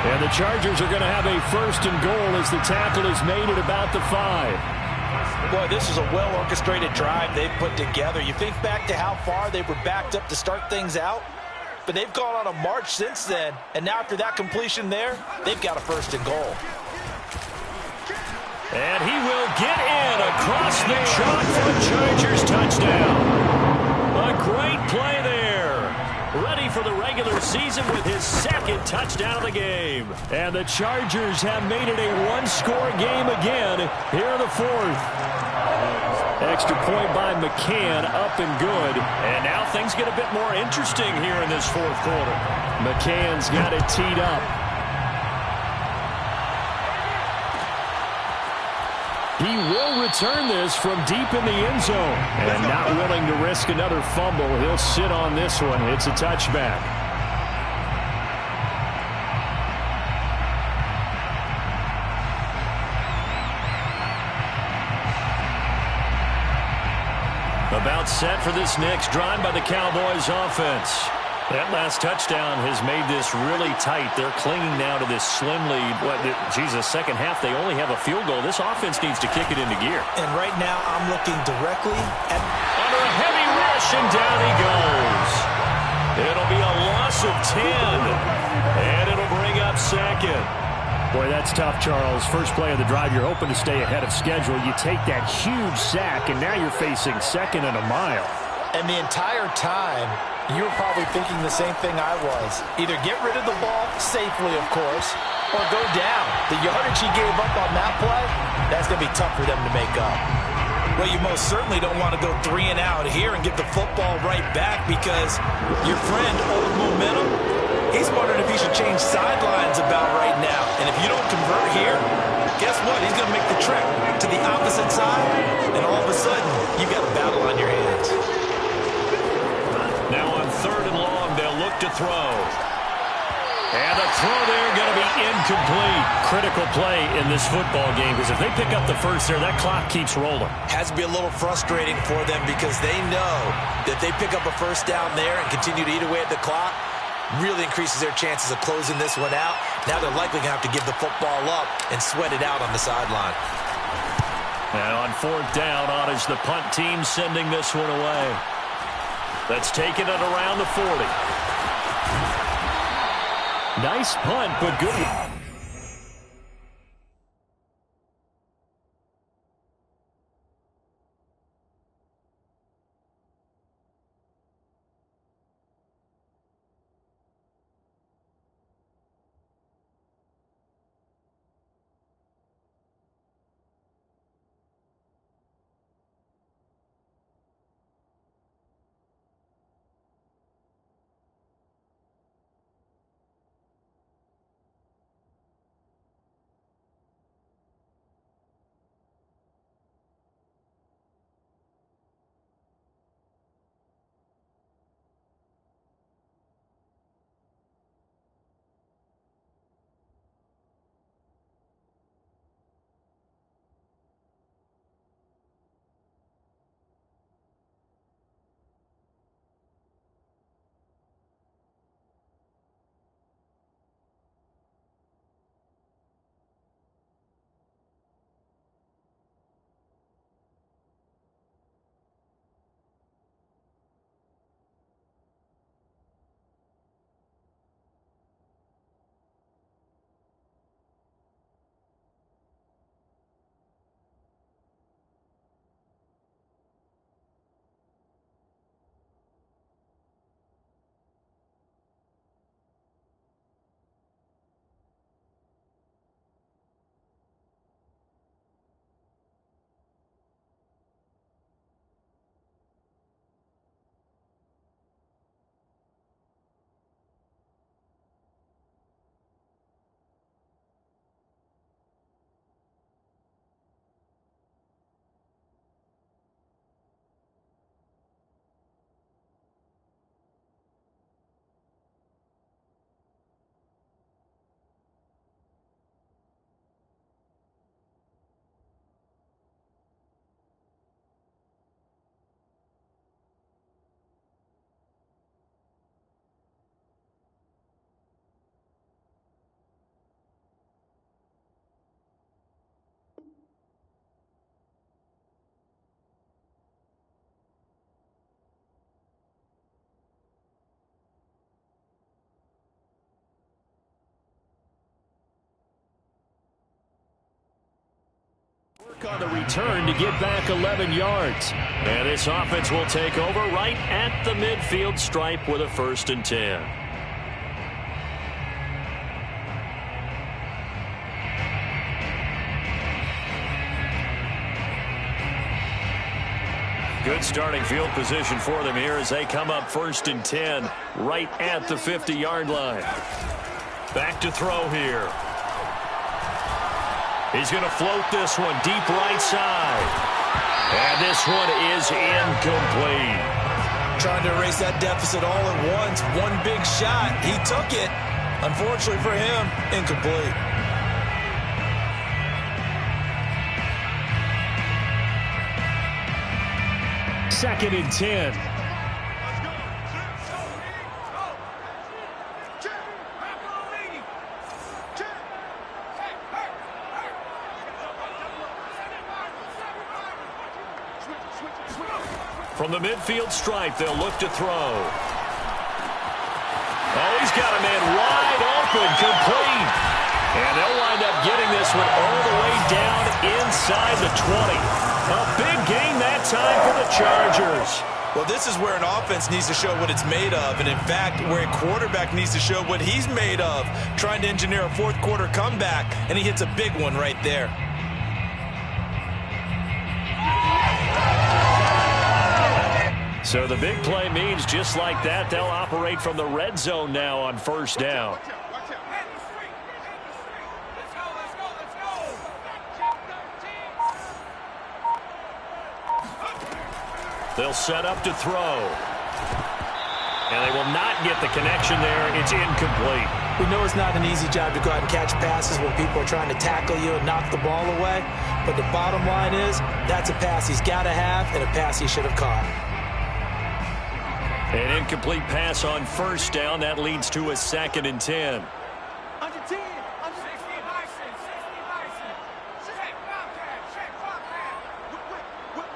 And the Chargers are going to have a first and goal as the tackle is made at about the 5. Boy, this is a well-orchestrated drive they've put together. You think back to how far they were backed up to start things out, but they've gone on a march since then, and now after that completion there, they've got a first and goal. And he will get in across the chalk for a Chargers touchdown. A great play there. Ready for the regular season with his second touchdown of the game. And the Chargers have made it a one-score game again here in the fourth. Extra point by McCann, up and good. And now things get a bit more interesting here in this fourth quarter. McCann's got it teed up. He will return this from deep in the end zone. And not willing to risk another fumble, he'll sit on this one. It's a touchback. About set for this next drive by the Cowboys offense. That last touchdown has made this really tight. They're clinging now to this slim lead. Second half, they only have a field goal. This offense needs to kick it into gear. And right now, I'm looking directly at... Under a heavy rush, and down he goes. It'll be a loss of 10. And it'll bring up second. Boy, that's tough, Charles. First play of the drive, you're hoping to stay ahead of schedule. You take that huge sack, and now you're facing second and a mile. And the entire time, you were probably thinking the same thing I was. Either get rid of the ball safely, of course, or go down. The yardage he gave up on that play, that's going to be tough for them to make up. Well, you most certainly don't want to go 3 and out here and get the football right back because your friend, Old Momentum, he's wondering if he should change sidelines about right now. And if you don't convert here, guess what? He's going to make the trek to the opposite side, and all of a sudden, you've got a battle on your hands. Now on third and long, they'll look to throw. And the throw there going to be incomplete. Critical play in this football game because if they pick up the first there, that clock keeps rolling. Has to be a little frustrating for them because they know that they pick up a first down there and continue to eat away at the clock, really increases their chances of closing this one out. Now they're likely going to have to give the football up and sweat it out on the sideline. And on fourth down, on is the punt team sending this one away. That's taken it around the 40. Nice punt, but good. On the return to get back 11 yards. And this offense will take over right at the midfield stripe with a 1st and 10. Good starting field position for them here as they come up 1st and 10 right at the 50-yard line. Back to throw here. He's going to float this one deep right side. And this one is incomplete. Trying to erase that deficit all at once. One big shot. He took it. Unfortunately for him, incomplete. Second and 10. From the midfield stripe, they'll look to throw. Oh, he's got a man wide open, complete. And they'll wind up getting this one all the way down inside the 20. A big gain that time for the Chargers. Well, this is where an offense needs to show what it's made of. And, in fact, where a quarterback needs to show what he's made of. Trying to engineer a fourth-quarter comeback, and he hits a big one right there. So the big play means just like that, they'll operate from the red zone now on 1st down. They'll set up to throw. And they will not get the connection there. It's incomplete. We know it's not an easy job to go out and catch passes when people are trying to tackle you and knock the ball away. But the bottom line is, that's a pass he's got to have and a pass he should have caught. An incomplete pass on 1st down. That leads to a 2nd and 10. Under 10. Under 60 Bison. 60 Bison. Check Wildcat. Check Wildcat. Whip.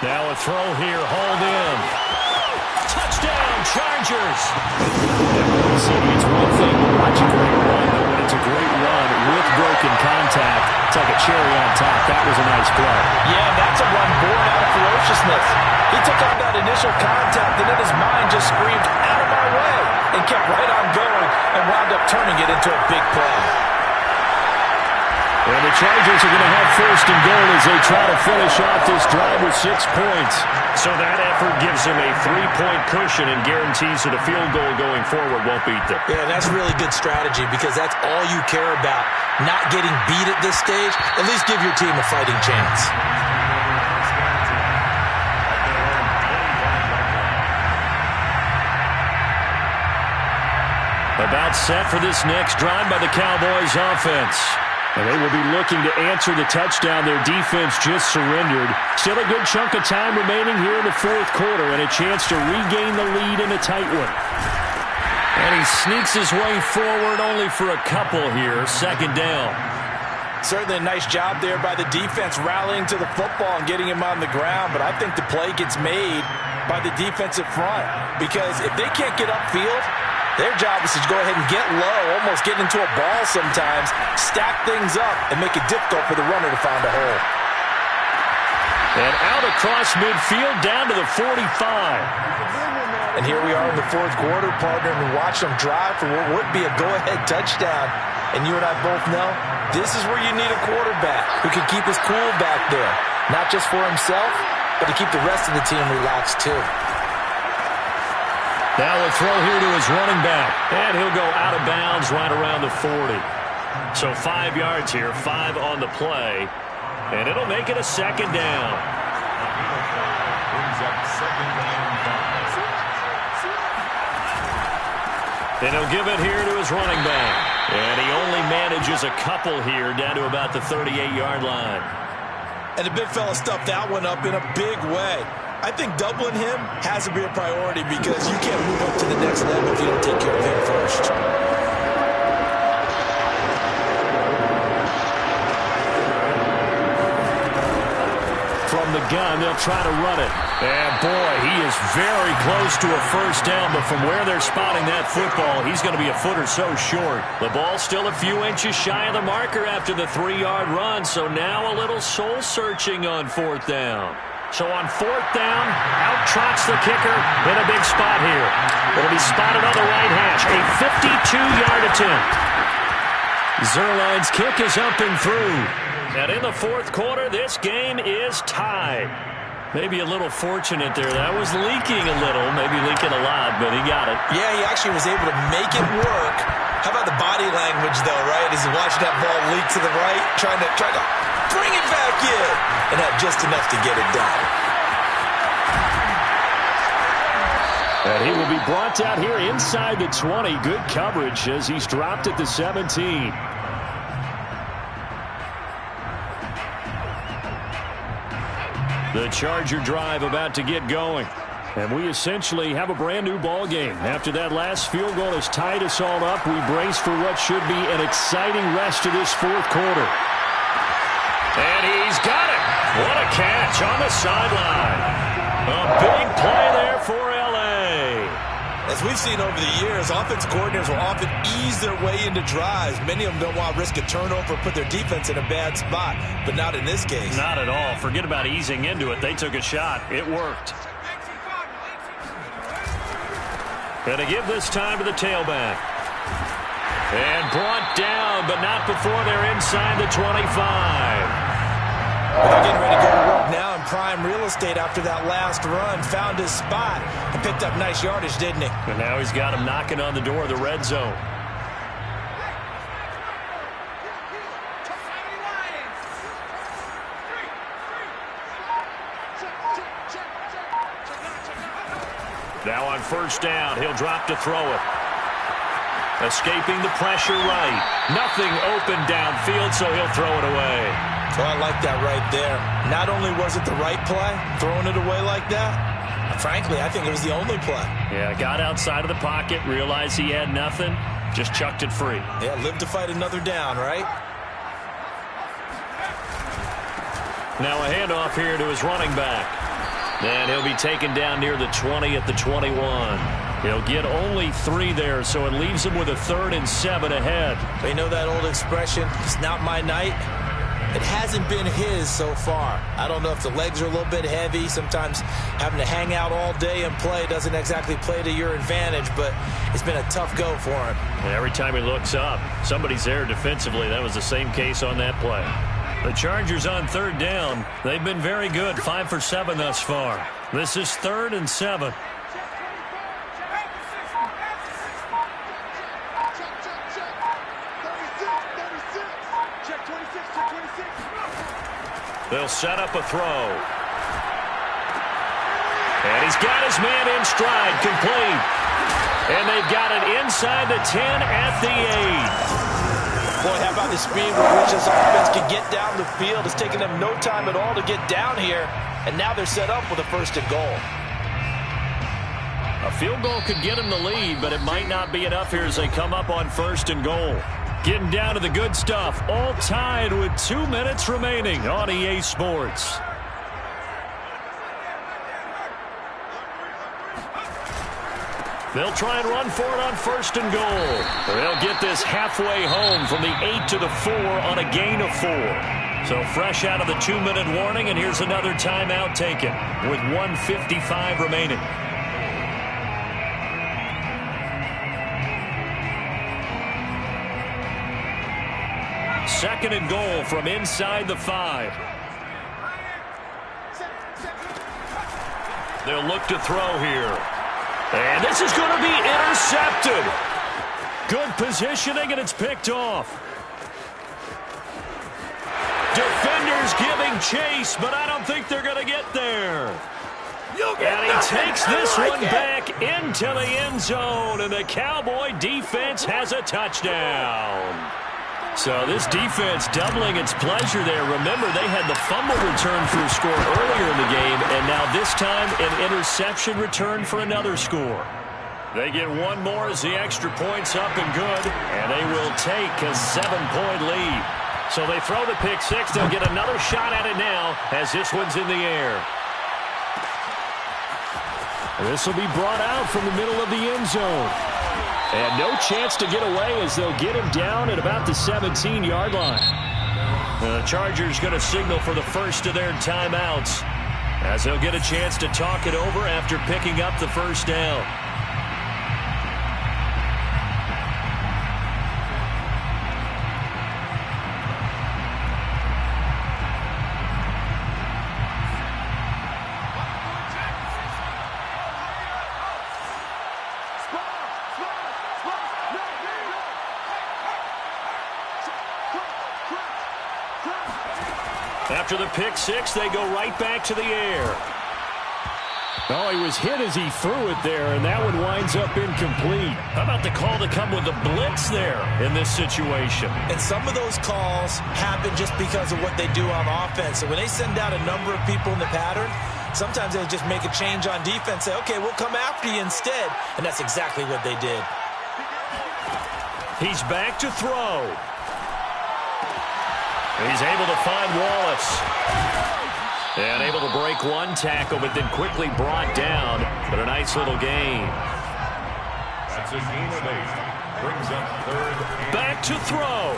Now a throw here. Hauled in. Touchdown, Chargers. It's one thing to watch a great run, but when it's a great run with broken contact, it's like a cherry on top. That was a nice play. Yeah, that's a run born out of ferociousness. He took on that initial contact, and in his mind just screamed, out of my way, and kept right on going and wound up turning it into a big play. And the Chargers are going to have 1st and goal as they try to finish off this drive with 6 points. So that effort gives them a 3-point cushion and guarantees that a field goal going forward won't beat them. Yeah, that's really good strategy because that's all you care about. Not getting beat at this stage. At least give your team a fighting chance. About set for this next drive by the Cowboys offense. And they will be looking to answer the touchdown their defense just surrendered. Still a good chunk of time remaining here in the 4th quarter and a chance to regain the lead in a tight one. And he sneaks his way forward only for a couple here. 2nd down. Certainly a nice job there by the defense rallying to the football and getting him on the ground. But I think the play gets made by the defensive front because if they can't get upfield, their job is to go ahead and get low, almost get into a ball sometimes, stack things up, and make it difficult for the runner to find a hole. And out across midfield, down to the 45. And here we are in the 4th quarter, partner, and watch them drive for what would be a go-ahead touchdown. And you and I both know this is where you need a quarterback who can keep his cool back there, not just for himself, but to keep the rest of the team relaxed too. Now a throw here to his running back. And he'll go out of bounds right around the 40. So 5 yards here, 5 on the play. And it'll make it a 2nd down. Brings up 2nd and 5. And he'll give it here to his running back. And he only manages a couple here down to about the 38-yard line. And the big fella stuffed that one up in a big way. I think doubling him has to be a priority because you can't move up to the next level if you don't take care of him first. From the gun, they'll try to run it. And boy, he is is very close to a first down, but from where they're spotting that football, he's going to be a foot or so short. The ball's still a few inches shy of the marker after the 3-yard run, so now a little soul-searching on fourth down. So on fourth down, out trots the kicker in a big spot here. It'll be spotted on the right hash. A 52-yard attempt. Zerline's kick is up and through. And in the fourth quarter, this game is tied. Maybe a little fortunate there. That was leaking a little, maybe leaking a lot, but he got it. Yeah, he actually was able to make it work. How about the body language, though, right? As he watched that ball leak to the right, trying to bring it back in, and had just enough to get it done. And he will be brought down here inside the 20. Good coverage as he's dropped at the 17. The Charger drive about to get going. And we essentially have a brand new ball game. After that last field goal has tied us all up, we brace for what should be an exciting rest of this fourth quarter. And he's got it. What a catch on the sideline. A big play there for L.A. As we've seen over the years, offense coordinators will often ease their way into drives. Many of them don't want to risk a turnover or put their defense in a bad spot, but not in this case. Not at all. Forget about easing into it. They took a shot. It worked. Going to give this time to the tailback. And brought down, but not before they're inside the 25. Well, they're getting ready to go to work now in prime real estate after that last run. Found his spot and picked up nice yardage, didn't he? And now he's got him knocking on the door of the red zone. Now on first down, he'll drop to throw it. Escaping the pressure right. Nothing open downfield, so he'll throw it away. So I like that right there. Not only was it the right play, throwing it away like that, frankly, I think it was the only play. Yeah, got outside of the pocket, realized he had nothing, just chucked it free. Yeah, live to fight another down, right? Now a handoff here to his running back. And he'll be taken down near the 20 at the 21. He'll get only 3 there, so it leaves him with a 3rd and 7 ahead. You know that old expression, it's not my night? It hasn't been his so far. I don't know if the legs are a little bit heavy. Sometimes having to hang out all day and play doesn't exactly play to your advantage, but it's been a tough go for him. And every time he looks up, somebody's there defensively. That was the same case on that play. The Chargers on 3rd down. They've been very good, 5 for 7 thus far. This is 3rd and 7. They'll set up a throw. And he's got his man in stride, complete. And they've got it inside the 10 at the 8. Boy, how about the speed with which this offense can get down the field? It's taken them no time at all to get down here. And now they're set up with a 1st and goal. A field goal could get them the lead, but it might not be enough here as they come up on 1st and goal. Getting down to the good stuff, all tied with 2 minutes remaining on EA Sports. They'll try and run for it on 1st and goal. They'll get this halfway home from the 8 to the 4 on a gain of 4. So fresh out of the 2-minute warning, and here's another timeout taken with 1:55 remaining. Second and goal from inside the 5. They'll look to throw here. And this is going to be intercepted. Good positioning, and it's picked off. Defenders giving chase, but I don't think they're going to get there. And he takes this one back into the end zone, and the Cowboy defense has a touchdown. So this defense doubling its pleasure there. Remember, they had the fumble return for a score earlier in the game, and now this time an interception return for another score. They get one more as the extra point's up and good, and they will take a 7-point lead. So they throw the pick six. They'll get another shot at it now as this one's in the air. This will be brought out from the middle of the end zone. And no chance to get away as they'll get him down at about the 17-yard line. The Chargers going to signal for the first of their timeouts as they'll get a chance to talk it over after picking up the first down. After the pick six, they go right back to the air. Oh, he was hit as he threw it there, and that one winds up incomplete. How about the call to come with the blitz there in this situation? And some of those calls happen just because of what they do on offense. So when they send out a number of people in the pattern, sometimes they'll just make a change on defense, say, okay, we'll come after you instead. And that's exactly what they did. He's back to throw. He's able to find Wallace. And able to break one tackle, but then quickly brought down. But a nice little gain. That's a gain of 8. Brings up third. Back to throw.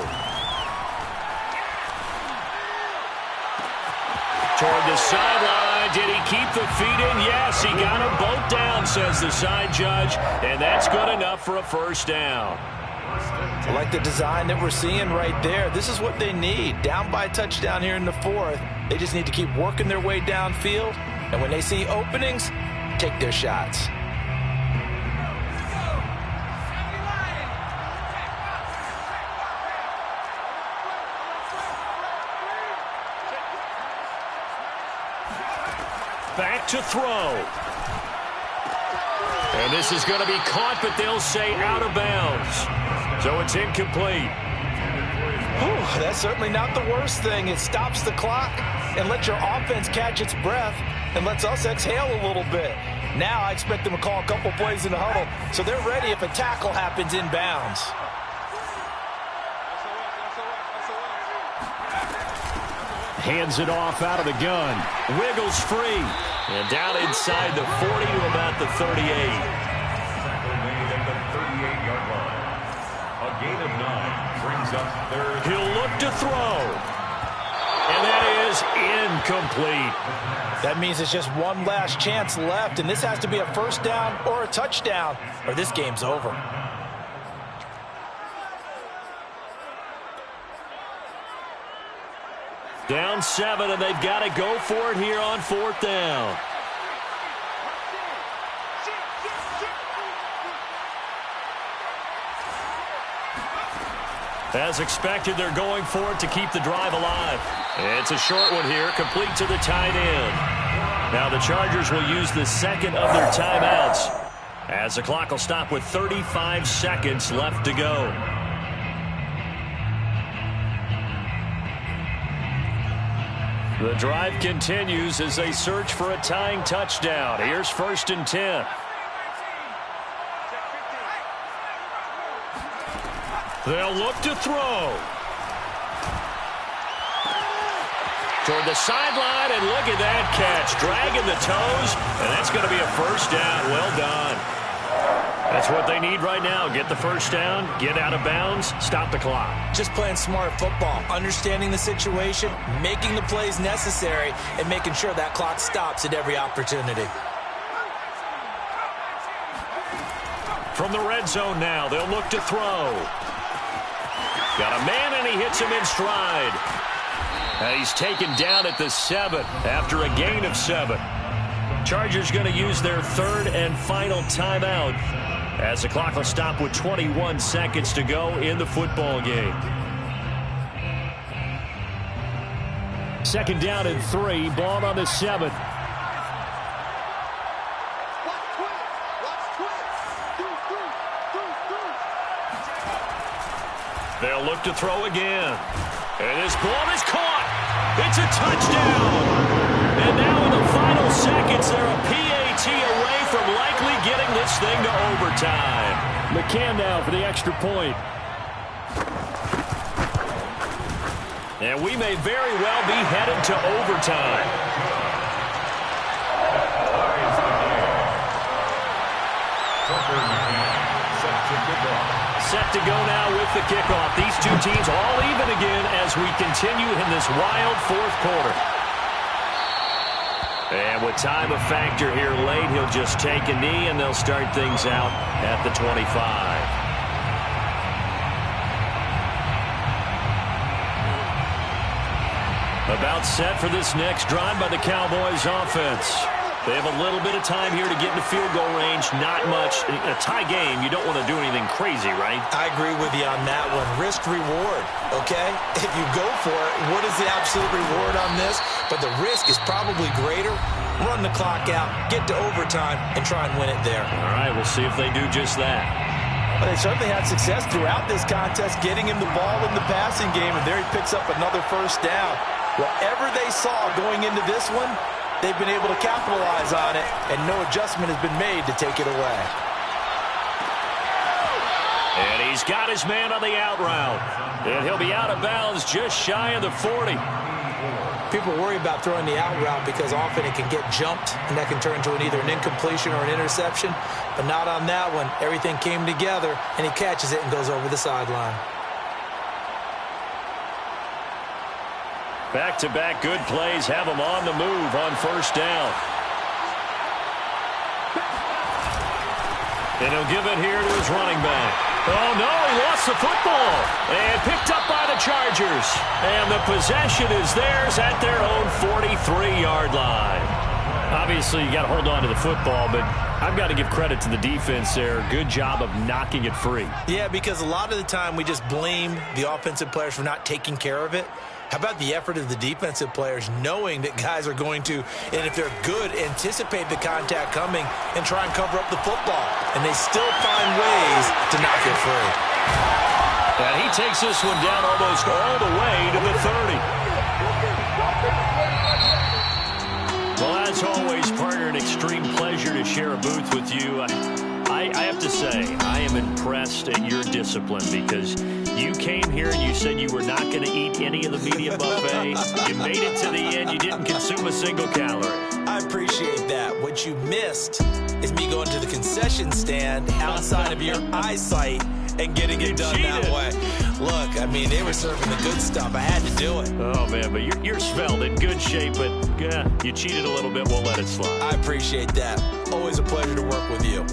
Toward the sideline. Did he keep the feet in? Yes, he got them both down, says the side judge. And that's good enough for a first down. I like the design that we're seeing right there. This is what they need. Down by a touchdown here in the fourth. They just need to keep working their way downfield. And when they see openings, take their shots. Back to throw. And this is going to be caught, but they'll say out of bounds. So it's incomplete. Whew, that's certainly not the worst thing. It stops the clock and lets your offense catch its breath and lets us exhale a little bit. Now I expect them to call a couple plays in the huddle so they're ready if a tackle happens inbounds. Hands it off out of the gun. Wiggles free. And down inside the 40 to about the 38. Tackle made at the 38-yard line. A gain of 9 brings up third. He'll look to throw. And that is incomplete. That means it's just one last chance left, and this has to be a first down or a touchdown, or this game's over. Down 7, and they've got to go for it here on fourth down. As expected, they're going for it to keep the drive alive. It's a short one here, complete to the tight end. Now the Chargers will use the second of their timeouts as the clock will stop with 35 seconds left to go. The drive continues as they search for a tying touchdown. Here's 1st and 10. They'll look to throw. Toward the sideline, and look at that catch. Dragging the toes, and that's going to be a first down. Well done. That's what they need right now. Get the first down, get out of bounds, stop the clock. Just playing smart football, understanding the situation, making the plays necessary, and making sure that clock stops at every opportunity. From the red zone now, they'll look to throw. Got a man, and he hits him in stride. And he's taken down at the 7 after a gain of 7. Chargers going to use their third and final timeout as the clock will stop with 21 seconds to go in the football game. 2nd down and 3, ball on the 7. They'll look to throw again. And this ball is caught. It's a touchdown. And now in the final seconds, they're a PAT away from likely getting this thing to overtime. McCann now for the extra point. And we may very well be headed to overtime. set to go now with the kickoff. These two teams all even again as we continue in this wild fourth quarter. And with time a factor here late, he'll just take a knee, and they'll start things out at the 25. About set for this next drive by the Cowboys offense. They have a little bit of time here to get into field goal range. Not much. In a tie game, you don't want to do anything crazy, right? I agree with you on that one. Risk reward, okay? If you go for it, what is the absolute reward on this? But the risk is probably greater. Run the clock out, get to overtime, and try and win it there. All right, we'll see if they do just that. Well, they certainly had success throughout this contest, getting him the ball in the passing game, and there he picks up another first down. Whatever they saw going into this one, they've been able to capitalize on it, and no adjustment has been made to take it away. And he's got his man on the out route. And he'll be out of bounds just shy of the 40. People worry about throwing the out route because often it can get jumped, and that can turn into either an incompletion or an interception. But not on that one. Everything came together, and he catches it and goes over the sideline. Back-to-back good plays have him on the move on first down. And he'll give it here to his running back. Oh, no, he lost the football. And picked up by the Chargers. And the possession is theirs at their own 43-yard line. Obviously, you got to hold on to the football, but I've got to give credit to the defense there. Good job of knocking it free. Yeah, because a lot of the time we just blame the offensive players for not taking care of it. How about the effort of the defensive players knowing that guys are going to, and if they're good, anticipate the contact coming and try and cover up the football. And they still find ways to knock it free. And he takes this one down almost all the way to the 30. Well, as always, partner, an extreme pleasure to share a booth with you. I have to say, I am impressed at your discipline because you came here and you said you were not going to eat any of the media buffet. You made it to the end. You didn't consume a single calorie. I appreciate that. What you missed is me going to the concession stand outside of your eyesight and getting it done that way. Look, I mean, they were serving the good stuff. I had to do it. Oh, man, but you're svelte, in good shape, but you cheated a little bit. We'll let it slide. I appreciate that. Always a pleasure to work with you.